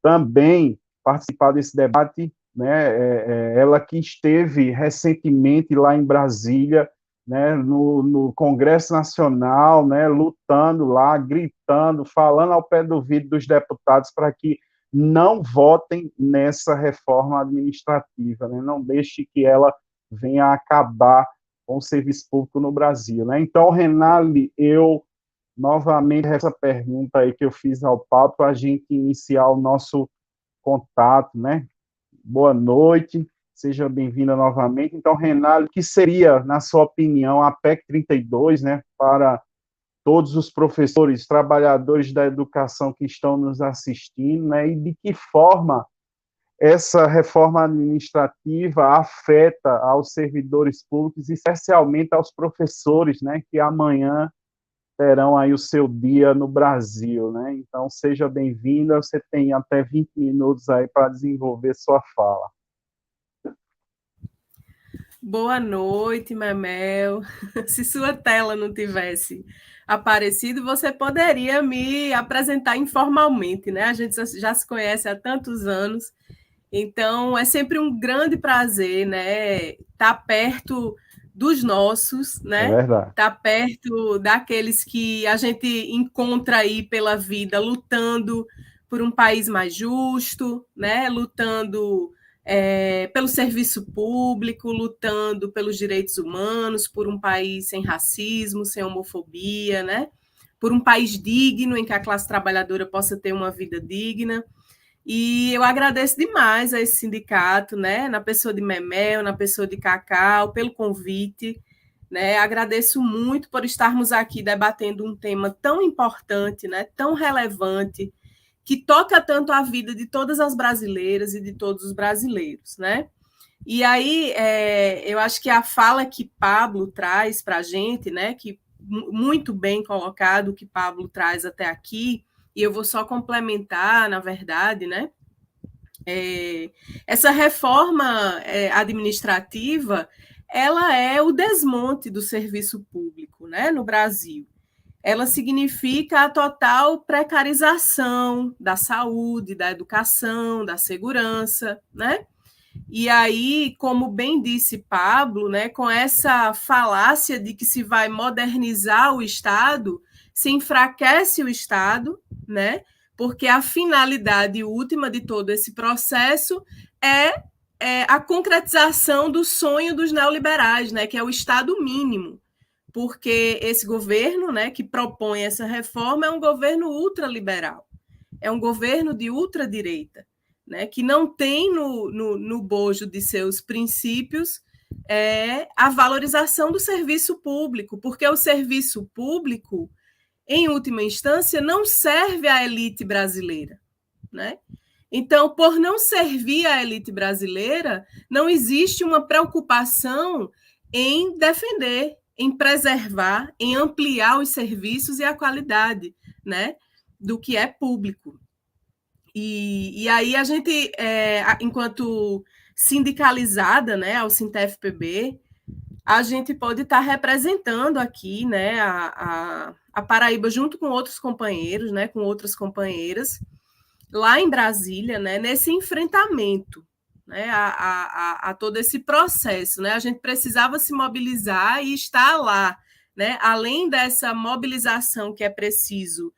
também participar desse debate, né? Ela que esteve recentemente lá em Brasília, né, no Congresso Nacional, né, lutando lá, gritando, falando ao pé do ouvido dos deputados para que não votem nessa reforma administrativa, né, não deixe que ela venha acabar com o serviço público no Brasil, né. Então, Renali, eu novamente essa pergunta aí que eu fiz ao Paulo para a gente iniciar o nosso contato, né. Boa noite. seja bem-vinda novamente. Então, Renato, o que seria, na sua opinião, a PEC 32, né, para todos os professores, trabalhadores da educação que estão nos assistindo, né, e de que forma essa reforma administrativa afeta aos servidores públicos, especialmente aos professores, né, que amanhã terão aí o seu dia no Brasil, né? Então, seja bem-vinda, você tem até 20 minutos aí para desenvolver sua fala. Boa noite, Memel. Se sua tela não tivesse aparecido, você poderia me apresentar informalmente, né? A gente já se conhece há tantos anos, então é sempre um grande prazer, né? Estar perto dos nossos, né? É verdade. Estar perto daqueles que a gente encontra aí pela vida, lutando por um país mais justo, né? Lutando pelo serviço público, lutando pelos direitos humanos, por um país sem racismo, sem homofobia, né? Por um país digno, em que a classe trabalhadora possa ter uma vida digna. E eu agradeço demais a esse sindicato, né? Na pessoa de Memel, na pessoa de Cacau, pelo convite, né? Agradeço muito por estarmos aqui debatendo um tema tão importante, né? Tão relevante, que toca tanto a vida de todas as brasileiras e de todos os brasileiros, né? E aí, eu acho que a fala que Pablo traz para a gente, né? Que muito bem colocado o que Pablo traz até aqui, e eu vou só complementar, na verdade, né? Essa reforma administrativa, ela é o desmonte do serviço público, né, no Brasil. Ela significa a total precarização da saúde, da educação, da segurança, né? E aí, como bem disse Pablo, né, com essa falácia de que se vai modernizar o Estado, se enfraquece o Estado, né? Porque a finalidade última de todo esse processo é a concretização do sonho dos neoliberais, né, que é o Estado mínimo, porque esse governo, né, que propõe essa reforma é um governo ultraliberal, é um governo de ultradireita, né, que não tem no bojo de seus princípios a valorização do serviço público, porque o serviço público, em última instância, não serve à elite brasileira, né? Então, por não servir à elite brasileira, não existe uma preocupação em defender, em preservar, em ampliar os serviços e a qualidade, né, do que é público. E aí a gente, enquanto sindicalizada, né, ao Sintef-PB, a gente pode estar representando aqui, né, a Paraíba junto com outros companheiros, né, com outras companheiras, lá em Brasília, né, nesse enfrentamento, né, a todo esse processo, né? A gente precisava se mobilizar e estar lá, né? Além dessa mobilização que é preciso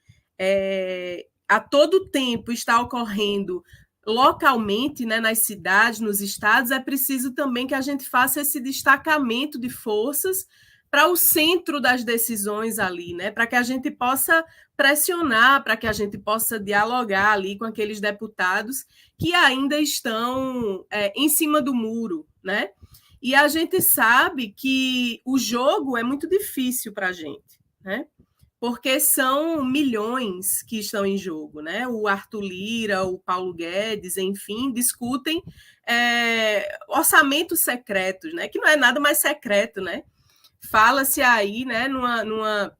a todo tempo está ocorrendo localmente, né, nas cidades, nos estados, é preciso também que a gente faça esse destacamento de forças para o centro das decisões ali, né, para que a gente possa pressionar, para que a gente possa dialogar ali com aqueles deputados que ainda estão em cima do muro, né? E a gente sabe que o jogo é muito difícil para a gente, né? Porque são milhões que estão em jogo, né? O Arthur Lira, o Paulo Guedes, enfim, discutem orçamentos secretos, né? Que não é nada mais secreto, né? Fala-se aí, né, numa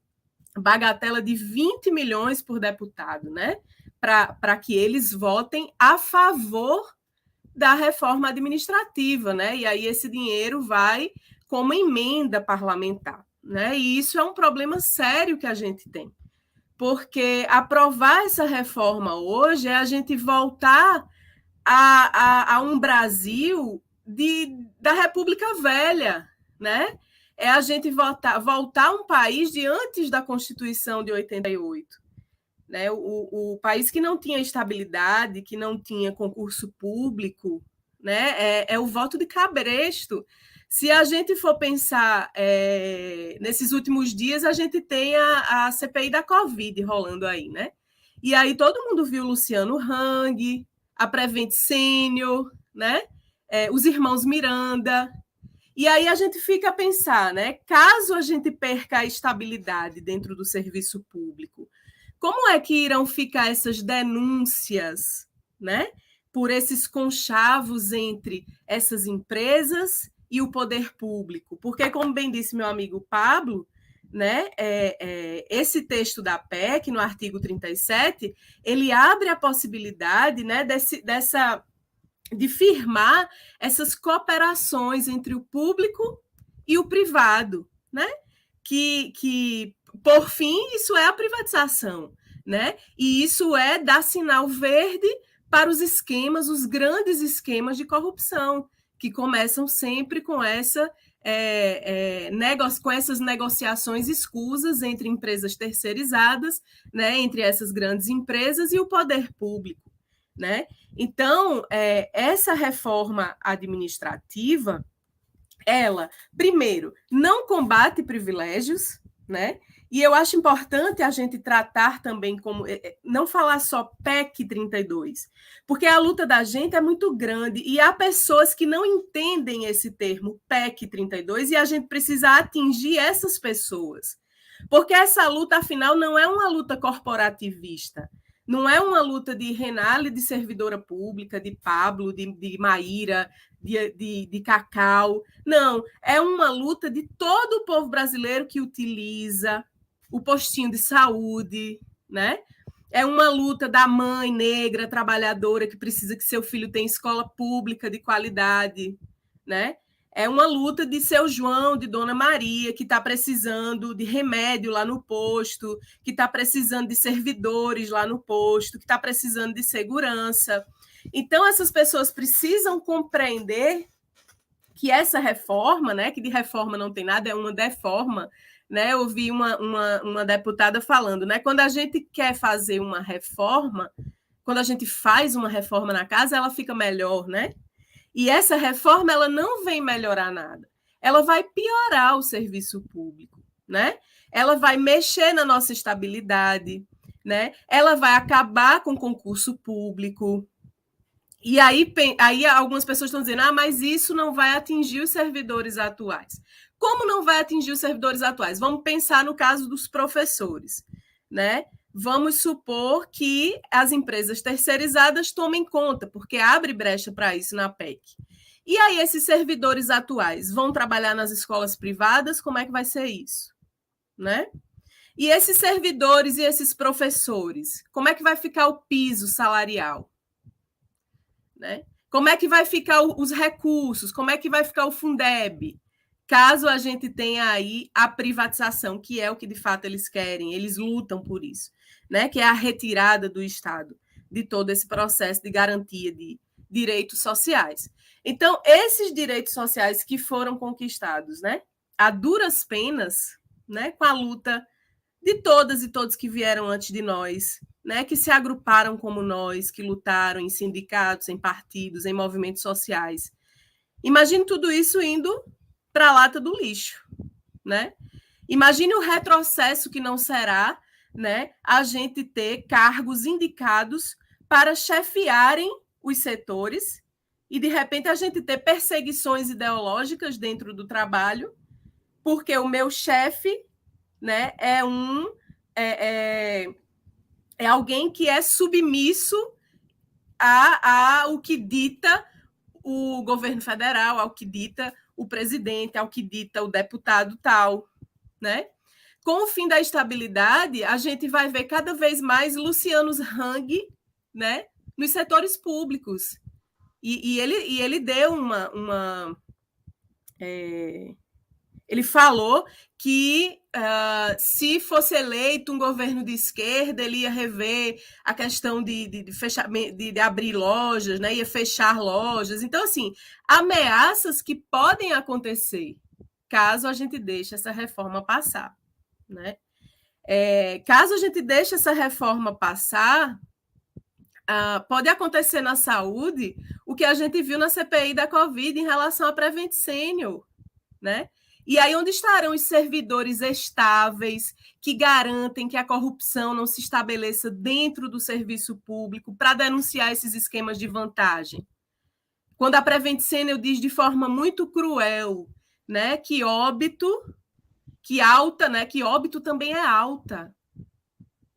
bagatela de 20 milhões por deputado, né? Para que eles votem a favor da reforma administrativa, né? E aí esse dinheiro vai como emenda parlamentar, né? E isso é um problema sério que a gente tem, porque aprovar essa reforma hoje é a gente voltar a um Brasil da República Velha, né? É a gente voltar a um país de antes da Constituição de 88. Né? O país que não tinha estabilidade, que não tinha concurso público, né? É o voto de cabresto. Se a gente for pensar nesses últimos dias, a gente tem a CPI da Covid rolando aí, né? E aí todo mundo viu Luciano Hang, a Prevent Senior, né? os irmãos Miranda. E aí a gente fica a pensar, né? Caso a gente perca a estabilidade dentro do serviço público, como é que irão ficar essas denúncias, né? Por esses conchavos entre essas empresas e o poder público? Porque, como bem disse meu amigo Pablo, né, esse texto da PEC, no artigo 37, ele abre a possibilidade, né, de firmar essas cooperações entre o público e o privado, né? Que por fim, isso é a privatização, né? E isso é dar sinal verde para os esquemas, os grandes esquemas de corrupção, que começam sempre com com essas negociações escusas entre empresas terceirizadas, né? Entre essas grandes empresas e o poder público, né? Então, essa reforma administrativa, ela, primeiro, não combate privilégios, né? E eu acho importante a gente tratar também como, não falar só PEC 32, porque a luta da gente é muito grande e há pessoas que não entendem esse termo PEC 32 e a gente precisa atingir essas pessoas, porque essa luta, afinal, não é uma luta corporativista. Não é uma luta de Renale, de servidora pública, de Pablo, de Maíra, de Cacau. Não, é uma luta de todo o povo brasileiro que utiliza o postinho de saúde, né? É uma luta da mãe negra, trabalhadora, que precisa que seu filho tenha escola pública de qualidade, né? É uma luta de seu João, de Dona Maria, que está precisando de remédio lá no posto, que está precisando de servidores lá no posto, que está precisando de segurança. Então, essas pessoas precisam compreender que essa reforma, né, que de reforma não tem nada, é uma deforma, né? Eu ouvi uma deputada falando, né? Quando a gente quer fazer uma reforma, quando a gente faz uma reforma na casa, ela fica melhor, né? E essa reforma, ela não vem melhorar nada. Ela vai piorar o serviço público, né? Ela vai mexer na nossa estabilidade, né? Ela vai acabar com o concurso público. E aí algumas pessoas estão dizendo, mas isso não vai atingir os servidores atuais. Como não vai atingir os servidores atuais? Vamos pensar no caso dos professores, né? Vamos supor que as empresas terceirizadas tomem conta, porque abre brecha para isso na PEC. E aí, esses servidores atuais vão trabalhar nas escolas privadas? Como é que vai ser isso? Né? E esses servidores e esses professores, como é que vai ficar o piso salarial? Né? Como é que vai ficar os recursos? Como é que vai ficar o Fundeb? Caso a gente tenha aí a privatização, que é o que de fato eles querem, eles lutam por isso, né? Que é a retirada do Estado de todo esse processo de garantia de direitos sociais. Então, esses direitos sociais que foram conquistados, né? A duras penas, né? Com a luta de todas e todos que vieram antes de nós, né? Que se agruparam como nós, que lutaram em sindicatos, em partidos, em movimentos sociais. Imagine tudo isso indo para a lata do lixo, né? Imagine o retrocesso que não será, né, a gente ter cargos indicados para chefiarem os setores e, de repente, a gente ter perseguições ideológicas dentro do trabalho, porque o meu chefe, né, é alguém que é submisso ao que dita o governo federal, ao que dita o presidente, ao que dita o deputado tal, né? Com o fim da estabilidade, a gente vai ver cada vez mais Lucianos Hang, né, nos setores públicos. E ele deu ele falou que se fosse eleito um governo de esquerda, ele ia rever a questão de abrir lojas, né? Ia fechar lojas. Então, assim, ameaças que podem acontecer caso a gente deixe essa reforma passar, né? Caso a gente deixe essa reforma passar, pode acontecer na saúde o que a gente viu na CPI da Covid em relação à Prevent Senior, né? E aí onde estarão os servidores estáveis que garantem que a corrupção não se estabeleça dentro do serviço público para denunciar esses esquemas de vantagem? Quando a Prevent Senior diz de forma muito cruel, né, que óbito também é alta,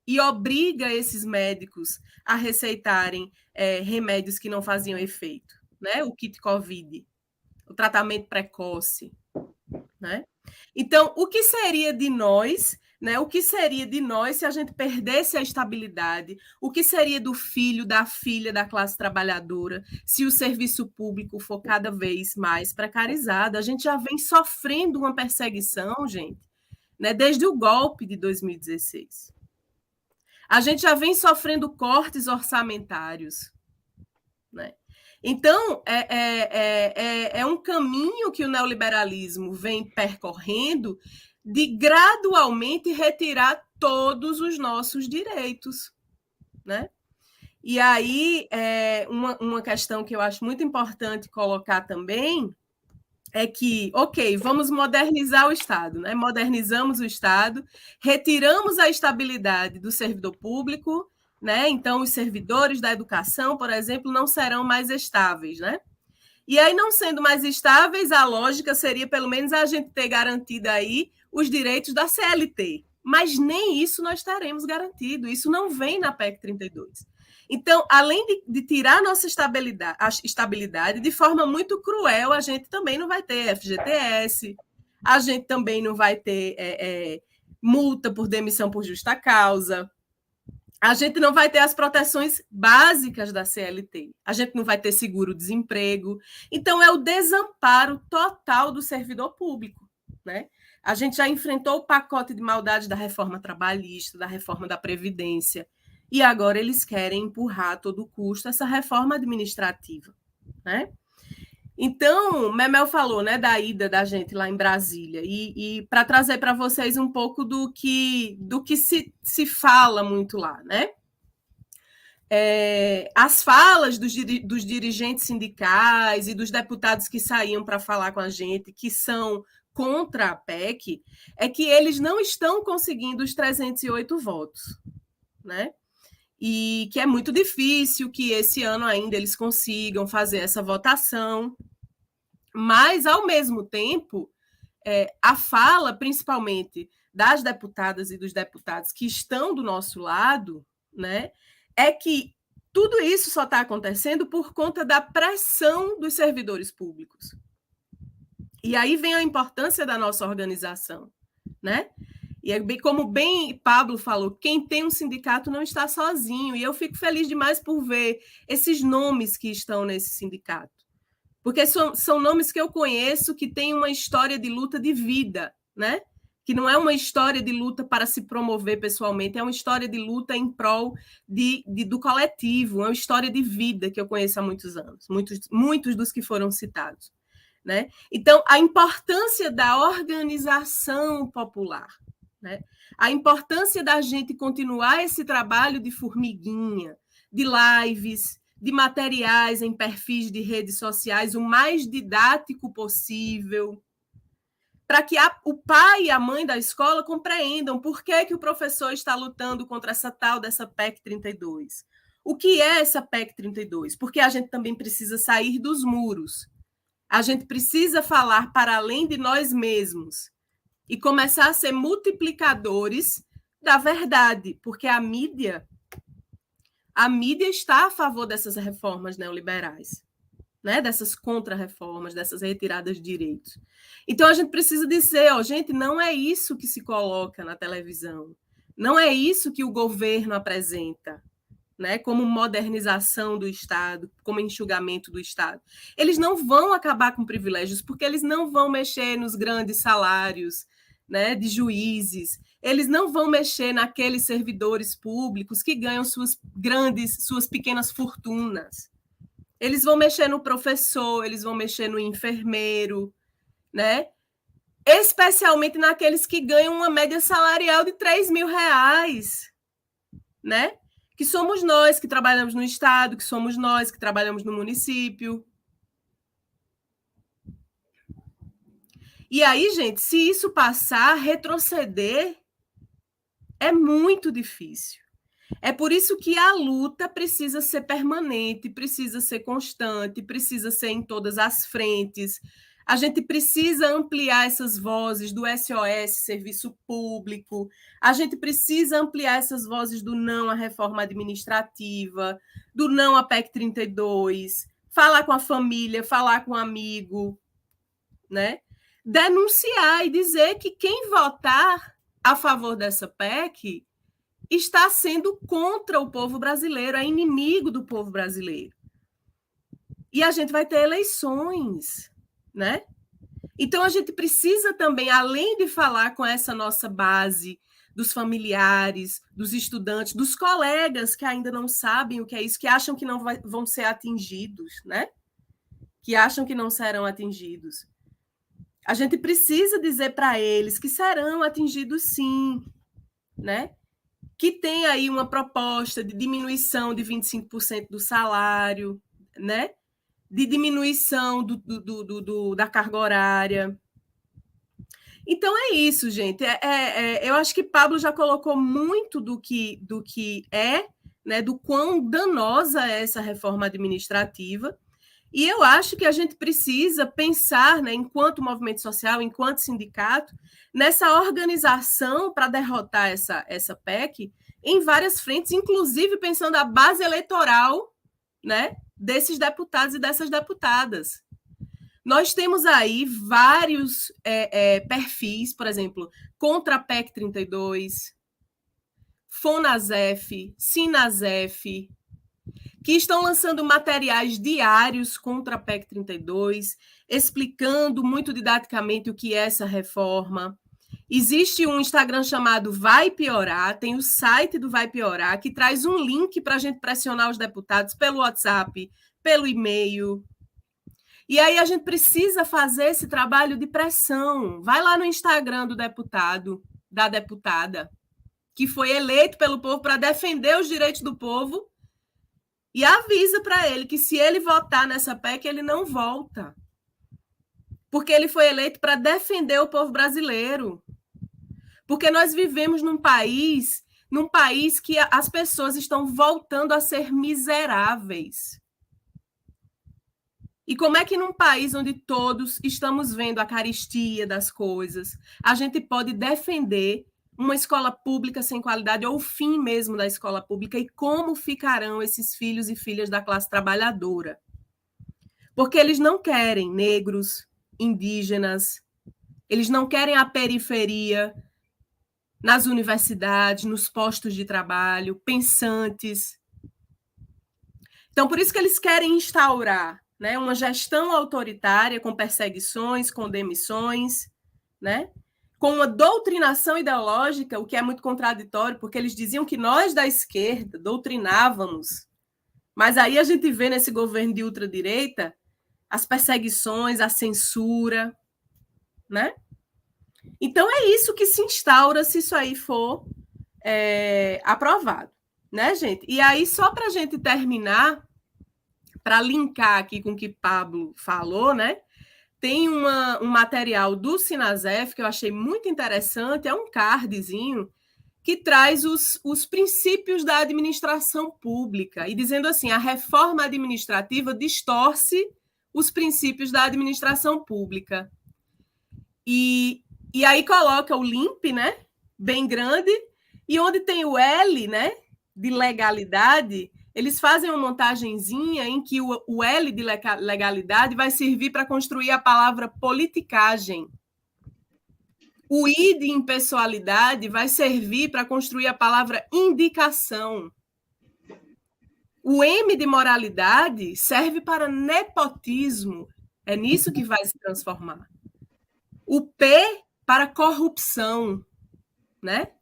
e obriga esses médicos a receitarem remédios que não faziam efeito, né? O kit COVID, o tratamento precoce, né? Então, o que seria de nós, né? O que seria de nós se a gente perdesse a estabilidade? O que seria do filho, da filha da classe trabalhadora se o serviço público for cada vez mais precarizado? A gente já vem sofrendo uma perseguição, gente, né? Desde o golpe de 2016. A gente já vem sofrendo cortes orçamentários, né? Então, é um caminho que o neoliberalismo vem percorrendo de gradualmente retirar todos os nossos direitos, né? E aí, uma questão que eu acho muito importante colocar também é que, ok, vamos modernizar o Estado, né? Modernizamos o Estado, retiramos a estabilidade do servidor público, né? Então, os servidores da educação, por exemplo, não serão mais estáveis, né? E aí, não sendo mais estáveis, a lógica seria, pelo menos, a gente ter garantido aí os direitos da CLT. Mas nem isso nós teremos garantido. Isso não vem na PEC 32. Então, além de tirar nossa estabilidade, de forma muito cruel, a gente também não vai ter FGTS, a gente também não vai ter multa por demissão por justa causa, a gente não vai ter as proteções básicas da CLT, a gente não vai ter seguro-desemprego. Então, é o desamparo total do servidor público, né? A gente já enfrentou o pacote de maldade da reforma trabalhista, da reforma da Previdência, e agora eles querem empurrar a todo custo essa reforma administrativa, né? Então, Memel falou, né, da ida da gente lá em Brasília, e para trazer para vocês um pouco do que se fala muito lá, né? As falas dos dirigentes sindicais e dos deputados que saíam para falar com a gente, que são contra a PEC, é que eles não estão conseguindo os 308 votos, né? E que é muito difícil que esse ano ainda eles consigam fazer essa votação, mas, ao mesmo tempo, a fala, principalmente das deputadas e dos deputados que estão do nosso lado, né, é que tudo isso só está acontecendo por conta da pressão dos servidores públicos. E aí vem a importância da nossa organização, né? E como bem Pablo falou, quem tem um sindicato não está sozinho. E eu fico feliz demais por ver esses nomes que estão nesse sindicato. Porque são nomes que eu conheço que têm uma história de luta de vida, né? Que não é uma história de luta para se promover pessoalmente, é uma história de luta em prol do coletivo, é uma história de vida que eu conheço há muitos anos, muitos dos que foram citados, né? Então, a importância da organização popular, né? A importância da gente continuar esse trabalho de formiguinha, de lives, de materiais em perfis de redes sociais o mais didático possível, para que o pai e a mãe da escola compreendam por que o professor está lutando contra essa tal dessa PEC 32. O que é essa PEC 32? Porque a gente também precisa sair dos muros. A gente precisa falar para além de nós mesmos e começar a ser multiplicadores da verdade, porque a mídia está a favor dessas reformas neoliberais, né? Dessas contra-reformas, dessas retiradas de direitos. Então, a gente precisa dizer, gente, não é isso que se coloca na televisão, não é isso que o governo apresenta, né? Como modernização do Estado, como enxugamento do Estado. Eles não vão acabar com privilégios, porque eles não vão mexer nos grandes salários, né, de juízes, eles não vão mexer naqueles servidores públicos que ganham suas pequenas fortunas. Eles vão mexer no professor, eles vão mexer no enfermeiro, né? Especialmente naqueles que ganham uma média salarial de R$3.000, né? Que somos nós que trabalhamos no Estado, que somos nós que trabalhamos no município. E aí, gente, se isso passar, retroceder é muito difícil. É por isso que a luta precisa ser permanente, precisa ser constante, precisa ser em todas as frentes. A gente precisa ampliar essas vozes do SOS, Serviço Público. A gente precisa ampliar essas vozes do não à reforma administrativa, do não à PEC 32, falar com a família, falar com o amigo, né? Denunciar e dizer que quem votar a favor dessa PEC está sendo contra o povo brasileiro, é inimigo do povo brasileiro. E a gente vai ter eleições, né? Então, a gente precisa também, além de falar com essa nossa base dos familiares, dos estudantes, dos colegas que ainda não sabem o que é isso, que acham que não vão ser atingidos, né? Que acham que não serão atingidos. A gente precisa dizer para eles que serão atingidos sim, né? Que tem aí uma proposta de diminuição de 25% do salário, né? De diminuição da carga horária. Então, é isso, gente. Eu acho que Pablo já colocou muito do que é, né, do quão danosa é essa reforma administrativa. E eu acho que a gente precisa pensar, né, enquanto movimento social, enquanto sindicato, nessa organização para derrotar essa PEC em várias frentes, inclusive pensando a base eleitoral, né, desses deputados e dessas deputadas. Nós temos aí vários perfis, por exemplo, contra a PEC 32, Fonasef, Sinasef, que estão lançando materiais diários contra a PEC 32, explicando muito didaticamente o que é essa reforma. Existe um Instagram chamado Vai Piorar, tem o site do Vai Piorar, que traz um link para a gente pressionar os deputados pelo WhatsApp, pelo e-mail. E aí a gente precisa fazer esse trabalho de pressão. Vai lá no Instagram do deputado, da deputada, que foi eleito pelo povo para defender os direitos do povo, e avisa para ele que se ele votar nessa PEC, ele não volta. Porque ele foi eleito para defender o povo brasileiro. Porque nós vivemos num país que as pessoas estão voltando a ser miseráveis. E como é que num país onde todos estamos vendo a carestia das coisas, a gente pode defender uma escola pública sem qualidade ou o fim mesmo da escola pública e como ficarão esses filhos e filhas da classe trabalhadora? Porque eles não querem negros, indígenas, eles não querem a periferia nas universidades, nos postos de trabalho, pensantes. Então, por isso que eles querem instaurar, né, uma gestão autoritária com perseguições, com demissões, né, com uma doutrinação ideológica, o que é muito contraditório, porque eles diziam que nós da esquerda doutrinávamos, mas aí a gente vê nesse governo de ultradireita as perseguições, a censura, né? Então é isso que se instaura se isso aí for aprovado, né, gente? E aí, só para a gente terminar, para linkar aqui com o que Pablo falou, né? Tem um material do Sinasef que eu achei muito interessante, é um cardzinho que traz os princípios da administração pública, e dizendo assim, a reforma administrativa distorce os princípios da administração pública. E aí coloca o LIMP, né, bem grande, e onde tem o L, né, de legalidade, eles fazem uma montagenzinha em que o L de legalidade vai servir para construir a palavra politicagem. O I de impessoalidade vai servir para construir a palavra indicação. O M de moralidade serve para nepotismo. É nisso que vai se transformar. O P para corrupção, né?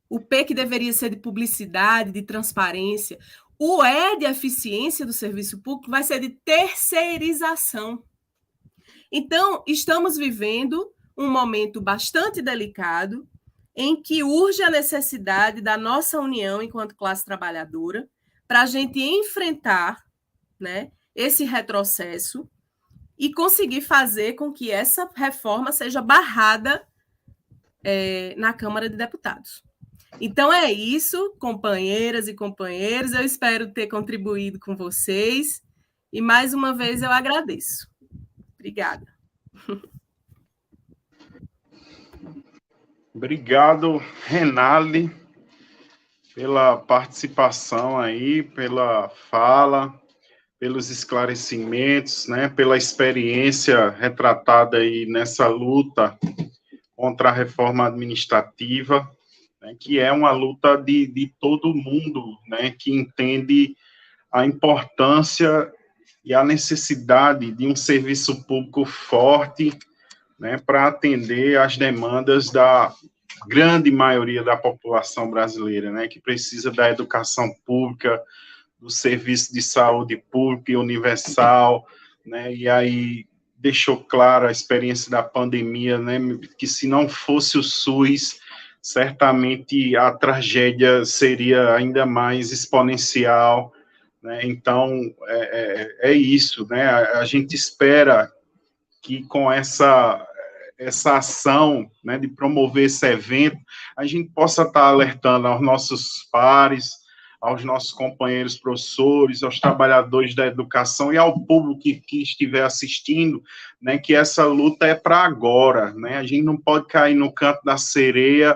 O P que deveria ser de publicidade, de transparência. O E de eficiência do serviço público vai ser de terceirização. Então, estamos vivendo um momento bastante delicado em que urge a necessidade da nossa união enquanto classe trabalhadora para a gente enfrentar, né, esse retrocesso e conseguir fazer com que essa reforma seja barrada na Câmara de Deputados. Então é isso, companheiras e companheiros, eu espero ter contribuído com vocês, e mais uma vez eu agradeço. Obrigada. Obrigado, Renale, pela participação aí, pela fala, pelos esclarecimentos, né, pela experiência retratada aí nessa luta contra a reforma administrativa, né, que é uma luta de todo mundo, né, que entende a importância e a necessidade de um serviço público forte, né, para atender às demandas da grande maioria da população brasileira, né, que precisa da educação pública, do serviço de saúde pública e universal, né, e aí deixou clara a experiência da pandemia, né, que se não fosse o SUS, certamente a tragédia seria ainda mais exponencial, né, então é isso, né, a gente espera que com essa ação, né, de promover esse evento, a gente possa estar alertando aos nossos pares, aos nossos companheiros professores, aos trabalhadores da educação e ao público que estiver assistindo, né, que essa luta é para agora, né, a gente não pode cair no canto da sereia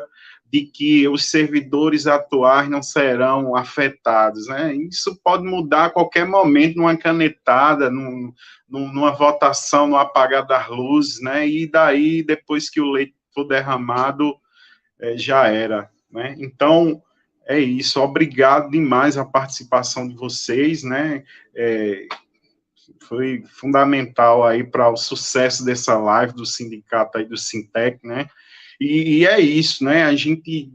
de que os servidores atuais não serão afetados, né, isso pode mudar a qualquer momento, numa canetada, numa votação, no apagar das luzes, né, e daí, depois que o leite for derramado, já era, né, então, é isso, obrigado demais a participação de vocês, né, foi fundamental aí para o sucesso dessa live do sindicato aí do Sintec, né, e é isso, né, a gente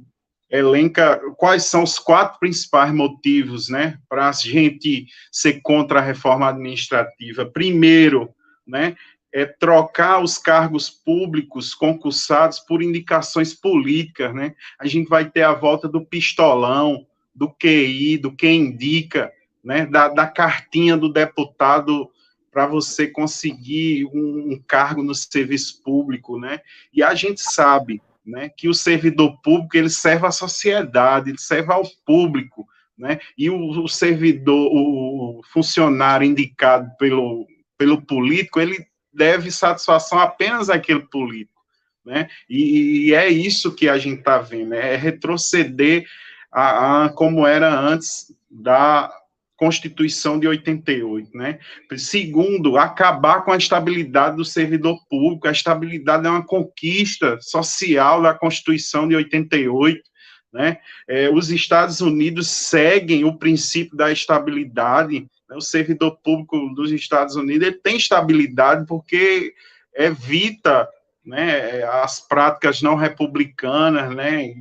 elenca quais são os 4 principais motivos, né, para a gente ser contra a reforma administrativa. Primeiro, né, é trocar os cargos públicos concursados por indicações políticas, né, a gente vai ter a volta do pistolão, do QI, do quem indica, né, da cartinha do deputado para você conseguir um cargo no serviço público, né, e a gente sabe, né, que o servidor público, ele serve à sociedade, ele serve ao público, né, e o servidor, o funcionário indicado pelo político, ele deve satisfação apenas àquele político, né, e é isso que a gente está vendo, é retroceder a como era antes da Constituição de 88, né? Segundo, acabar com a estabilidade do servidor público. A estabilidade é uma conquista social da Constituição de 88, né? Os Estados Unidos seguem o princípio da estabilidade, né? O servidor público dos Estados Unidos ele tem estabilidade porque evita, né, as práticas não republicanas, né,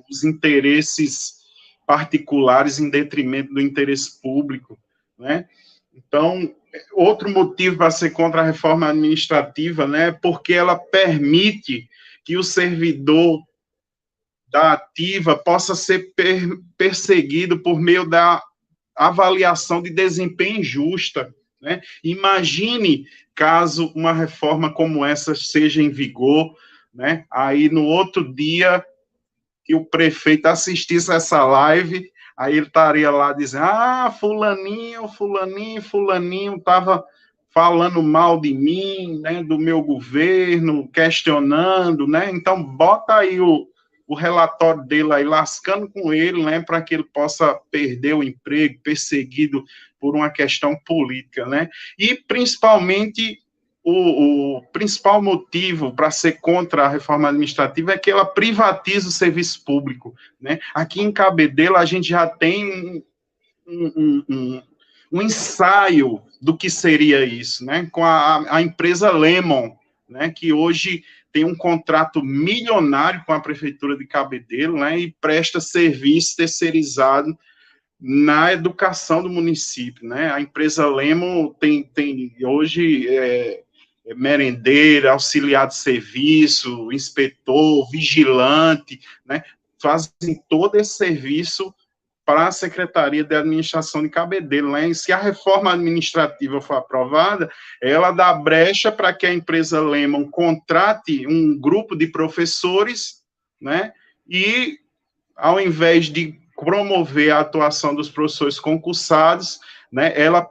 os interesses particulares em detrimento do interesse público, né? Então, outro motivo para ser contra a reforma administrativa, né, é porque ela permite que o servidor da ativa possa ser perseguido por meio da avaliação de desempenho justa, né? Imagine caso uma reforma como essa seja em vigor, né? Aí no outro dia que o prefeito assistisse essa live, aí ele estaria lá dizendo, fulaninho estava falando mal de mim, né, do meu governo, questionando, né, então bota aí o relatório dele aí, lascando com ele, né, para que ele possa perder o emprego, perseguido por uma questão política, né, e principalmente o principal motivo para ser contra a reforma administrativa é que ela privatiza o serviço público, né? Aqui em Cabedelo a gente já tem um ensaio do que seria isso, né? Com a empresa Lemon, né? Que hoje tem um contrato milionário com a prefeitura de Cabedelo, né? E presta serviço terceirizado na educação do município, né? A empresa Lemon tem hoje merendeira, auxiliar de serviço, inspetor, vigilante, né? Fazem todo esse serviço para a Secretaria de Administração de Cabedelo, né? E se a reforma administrativa for aprovada, ela dá brecha para que a empresa Lemon contrate um grupo de professores, né? E ao invés de promover a atuação dos professores concursados, né, ela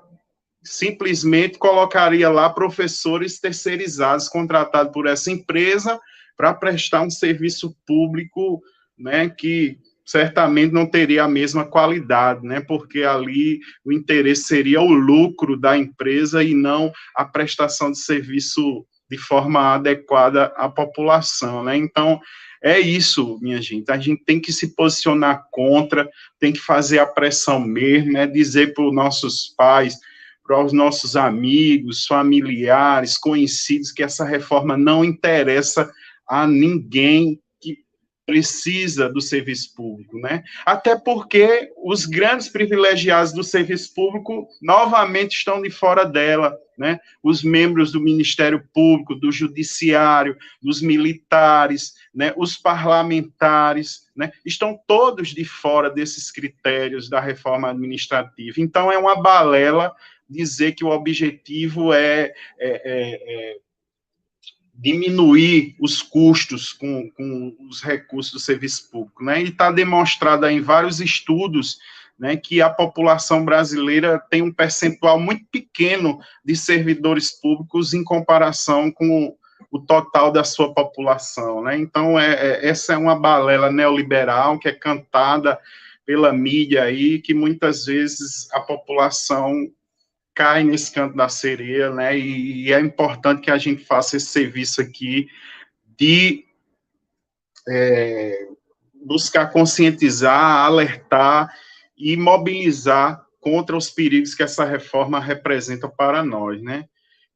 simplesmente colocaria lá professores terceirizados, contratados por essa empresa, para prestar um serviço público, né, que certamente não teria a mesma qualidade, né, porque ali o interesse seria o lucro da empresa e não a prestação de serviço de forma adequada à população, né. Então, é isso, minha gente, a gente tem que se posicionar contra, tem que fazer a pressão mesmo, né, dizer para os nossos pais, para os nossos amigos, familiares, conhecidos, que essa reforma não interessa a ninguém que precisa do serviço público, né? Até porque os grandes privilegiados do serviço público novamente estão de fora dela, né? Os membros do Ministério Público, do Judiciário, dos militares, né? Os parlamentares, né? Estão todos de fora desses critérios da reforma administrativa. Então, é uma balela dizer que o objetivo é diminuir os custos com os recursos do serviço público, né? E está demonstrado em vários estudos, né, que a população brasileira tem um percentual muito pequeno de servidores públicos em comparação com o total da sua população, né? Então, essa é uma balela neoliberal que é cantada pela mídia aí, que muitas vezes a população cai nesse canto da sereia, né, e é importante que a gente faça esse serviço aqui de buscar conscientizar, alertar e mobilizar contra os perigos que essa reforma representa para nós, né.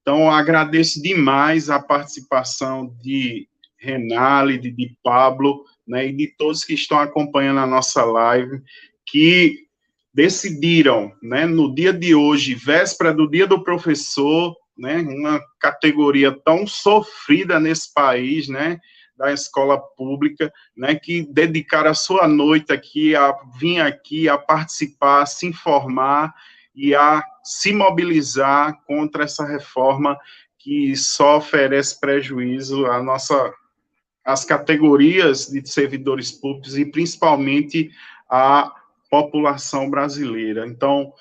Então, agradeço demais a participação de Renálide, de Pablo, né, e de todos que estão acompanhando a nossa live, que decidiram, né, no dia de hoje, véspera do Dia do Professor, né, uma categoria tão sofrida nesse país, né, da escola pública, né, que dedicaram a sua noite aqui, a vir aqui, a participar, a se informar e a se mobilizar contra essa reforma que só oferece prejuízo às categorias de servidores públicos e principalmente a população brasileira. Então,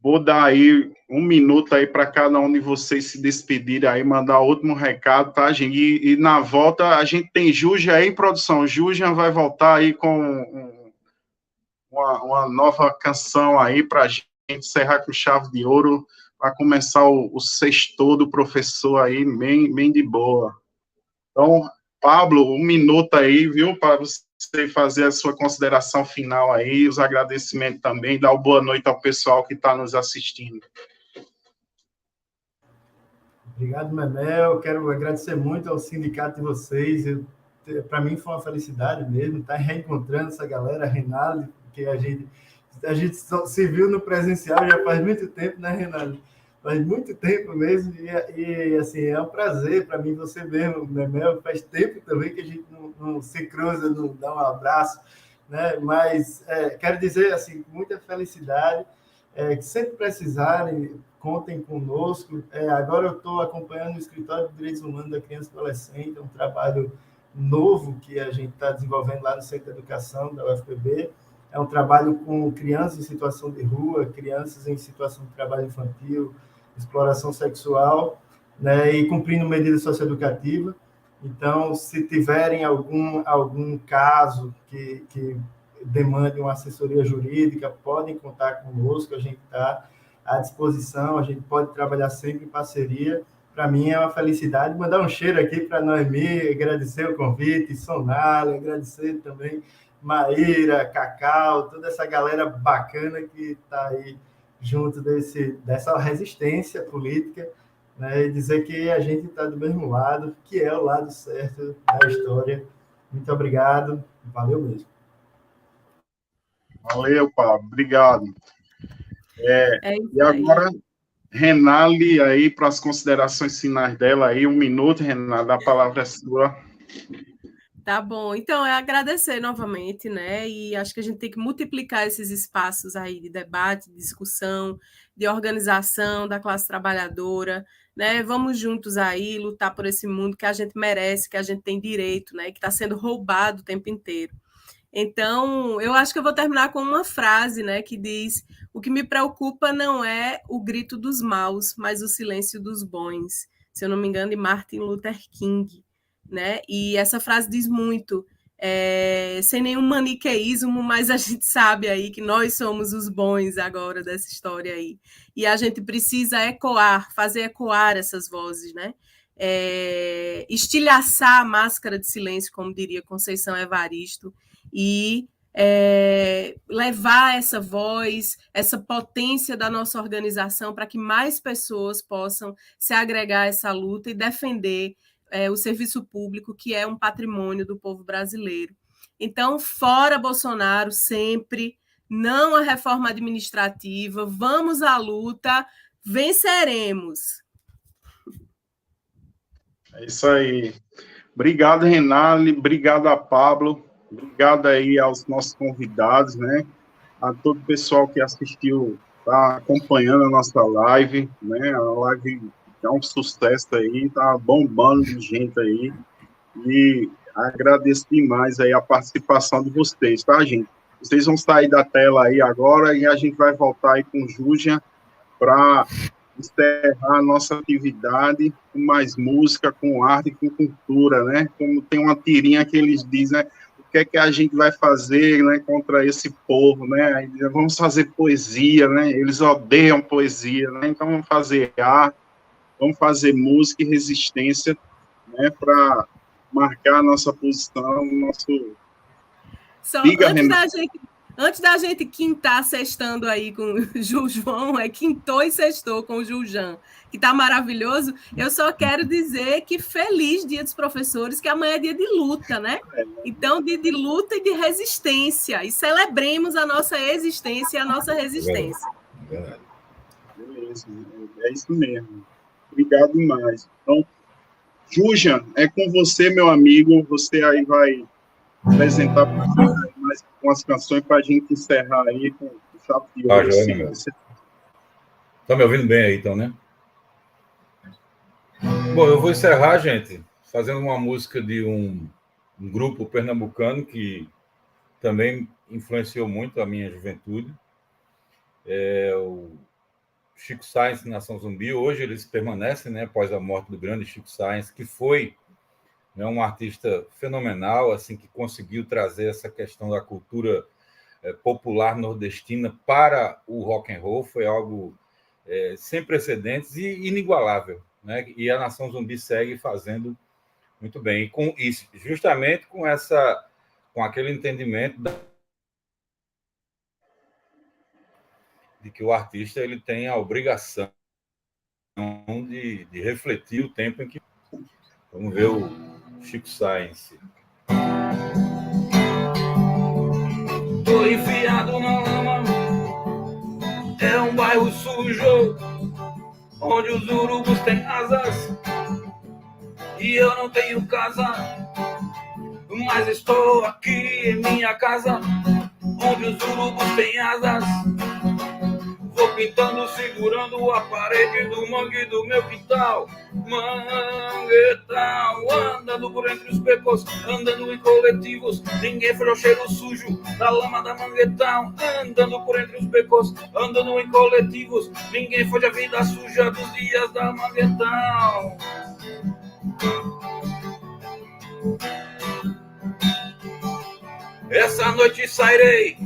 vou dar aí 1 minuto aí para cada um de vocês se despedirem aí, mandar outro recado, tá, gente? E na volta, a gente tem Júlia aí, produção. Júlia vai voltar aí com uma nova canção aí para a gente encerrar com chave de ouro, para começar o sexto do professor aí, bem de boa. Então, Pablo, 1 minuto aí, viu, para você fazer a sua consideração final aí, os agradecimentos também, dar uma boa noite ao pessoal que está nos assistindo. Obrigado, Memel. Quero agradecer muito ao sindicato de vocês. Para mim foi uma felicidade mesmo estar reencontrando essa galera, Renaldo, que a gente se viu no presencial já faz muito tempo, né, Renaldo? Faz muito tempo mesmo, e assim, é um prazer para mim, você mesmo, Memel, faz tempo também que a gente não se cruza, não dá um abraço, né? Mas quero dizer, assim, com muita felicidade, que sempre precisarem, contem conosco. Agora eu estou acompanhando o Escritório de Direitos Humanos da Criança e Adolescente, é um trabalho novo que a gente está desenvolvendo lá no Centro de Educação da UFPB. É um trabalho com crianças em situação de rua, crianças em situação de trabalho infantil, exploração sexual, né, e cumprindo medida socioeducativa. Então, se tiverem algum caso que demande uma assessoria jurídica, podem contar conosco, a gente está à disposição, a gente pode trabalhar sempre em parceria. Para mim é uma felicidade. Mandar um cheiro aqui para Noemi, agradecer o convite, Sonali, agradecer também Maíra, Cacau, toda essa galera bacana que está aí junto dessa resistência política, né, e dizer que a gente está do mesmo lado, que é o lado certo da história. Muito obrigado, valeu mesmo. Valeu, Pablo, obrigado. E agora, Renale, aí, para as considerações finais dela, aí, 1 minuto, Renale, a palavra é sua. Tá bom, então é agradecer novamente, né? E acho que a gente tem que multiplicar esses espaços aí de debate, de discussão, de organização da classe trabalhadora, né? Vamos juntos aí lutar por esse mundo que a gente merece, que a gente tem direito, né? Que está sendo roubado o tempo inteiro. Então, eu acho que eu vou terminar com uma frase, né, que diz: o que me preocupa não é o grito dos maus, mas o silêncio dos bons. Se eu não me engano, de Martin Luther King, né? E essa frase diz muito, sem nenhum maniqueísmo, mas a gente sabe aí que nós somos os bons agora dessa história aí. E a gente precisa ecoar, fazer ecoar essas vozes, né? Estilhaçar a máscara de silêncio, como diria Conceição Evaristo, e levar essa voz, essa potência da nossa organização para que mais pessoas possam se agregar a essa luta e defender o serviço público, que é um patrimônio do povo brasileiro. Então, fora Bolsonaro, sempre, não a reforma administrativa, vamos à luta, venceremos. É isso aí. Obrigado, Renale, obrigado a Pablo, obrigado aí aos nossos convidados, né? A todo o pessoal que assistiu, está acompanhando a nossa live, né? A live é um sucesso aí, tá bombando de gente aí. E agradeço demais aí a participação de vocês, tá, gente? Vocês vão sair da tela aí agora e a gente vai voltar aí com o Júlia para encerrar a nossa atividade com mais música, com arte, com cultura, né? Como tem uma tirinha que eles dizem, né? O que é que a gente vai fazer, né, contra esse povo, né? Vamos fazer poesia, né? Eles odeiam poesia, né? Então vamos fazer arte, vamos fazer música e resistência, né, para marcar a nossa posição, nosso... Só Diga, antes da gente quintar sextando aí com o Ju João, quintou e sextou com o Jujan, que está maravilhoso, eu só quero dizer que feliz Dia dos Professores, que amanhã é dia de luta, né? Então, dia de luta e de resistência, e celebremos a nossa existência e a nossa resistência. Beleza, é isso mesmo. Obrigado demais. Então, Jujan, é com você, meu amigo, você aí vai apresentar mais umas canções para a gente encerrar aí com o chave de ouro. Tá me ouvindo bem aí, então, né? Bom, eu vou encerrar, gente, fazendo uma música de um grupo pernambucano que também influenciou muito a minha juventude. O Chico Science, Nação Zumbi. Hoje eles permanecem, né, após a morte do grande Chico Science, que foi, né, um artista fenomenal, assim, que conseguiu trazer essa questão da cultura popular nordestina para o rock and roll. Foi algo sem precedentes e inigualável, né? E a Nação Zumbi segue fazendo muito bem. E com isso, justamente com aquele entendimento de que o artista ele tem a obrigação de refletir o tempo em que... Vamos ver o Chico Science. Tô enfiado na lama, é um bairro sujo, onde os urubus têm asas, e eu não tenho casa, mas estou aqui em minha casa, onde os urubus têm asas. Vou pintando, segurando a parede do mangue do meu quintal. Manguetal, andando por entre os becos, andando em coletivos. Ninguém foi ao cheiro sujo da lama da Manguetal. Andando por entre os becos, andando em coletivos. Ninguém foi a vida suja dos dias da Manguetal. Essa noite sairei,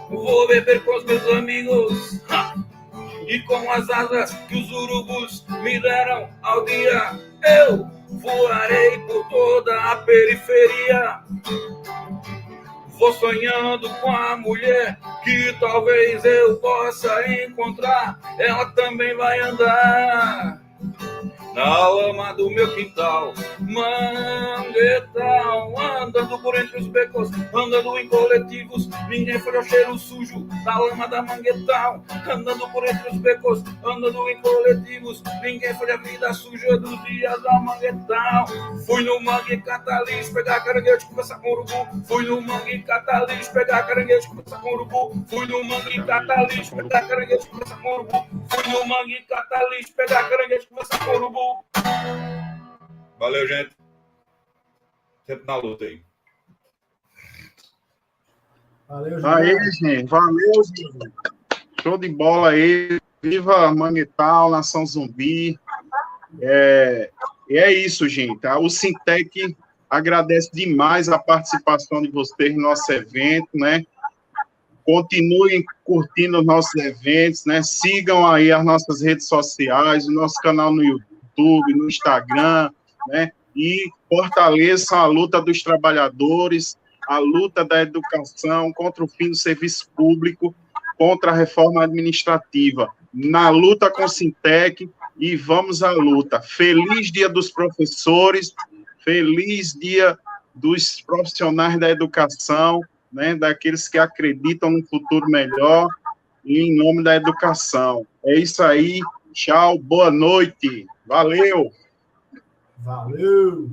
vou beber com os meus amigos, e com as asas que os urubus me deram ao dia, eu voarei por toda a periferia. Vou sonhando com a mulher que talvez eu possa encontrar. Ela também vai andar na lama do meu quintal. Manguetal, andando por entre os becos, andando em coletivos. Ninguém foi ao cheiro sujo da lama da Manguetal. Andando por entre os becos, andando em coletivos. Ninguém foi a vida suja dos dias da Manguetal. Fui no mangue catalis pegar caranguejo, conversar com urubu. Fui no mangue catalis pegar caranguejo, conversar com urubu. Fui no mangue catalis pegar caranguejo, conversar com urubu. Fui no mangue catalis pegar caranguejo, conversar com urubu. Valeu, gente. Sempre na luta aí. Valeu, João. Aí, gente. Valeu, gente. Show de bola aí. Viva Manguetal, Nação Zumbi. E é isso, gente. O Sintec agradece demais a participação de vocês no nosso evento, né? Continuem curtindo os nossos eventos, né? Sigam aí as nossas redes sociais, o nosso canal no YouTube, no Instagram, né? E fortaleçam a luta dos trabalhadores, a luta da educação contra o fim do serviço público, contra a reforma administrativa, na luta com o Sintec, e vamos à luta. Feliz Dia dos Professores, feliz Dia dos profissionais da educação, né, daqueles que acreditam no futuro melhor, e em nome da educação. É isso aí, tchau, boa noite, valeu! Valeu!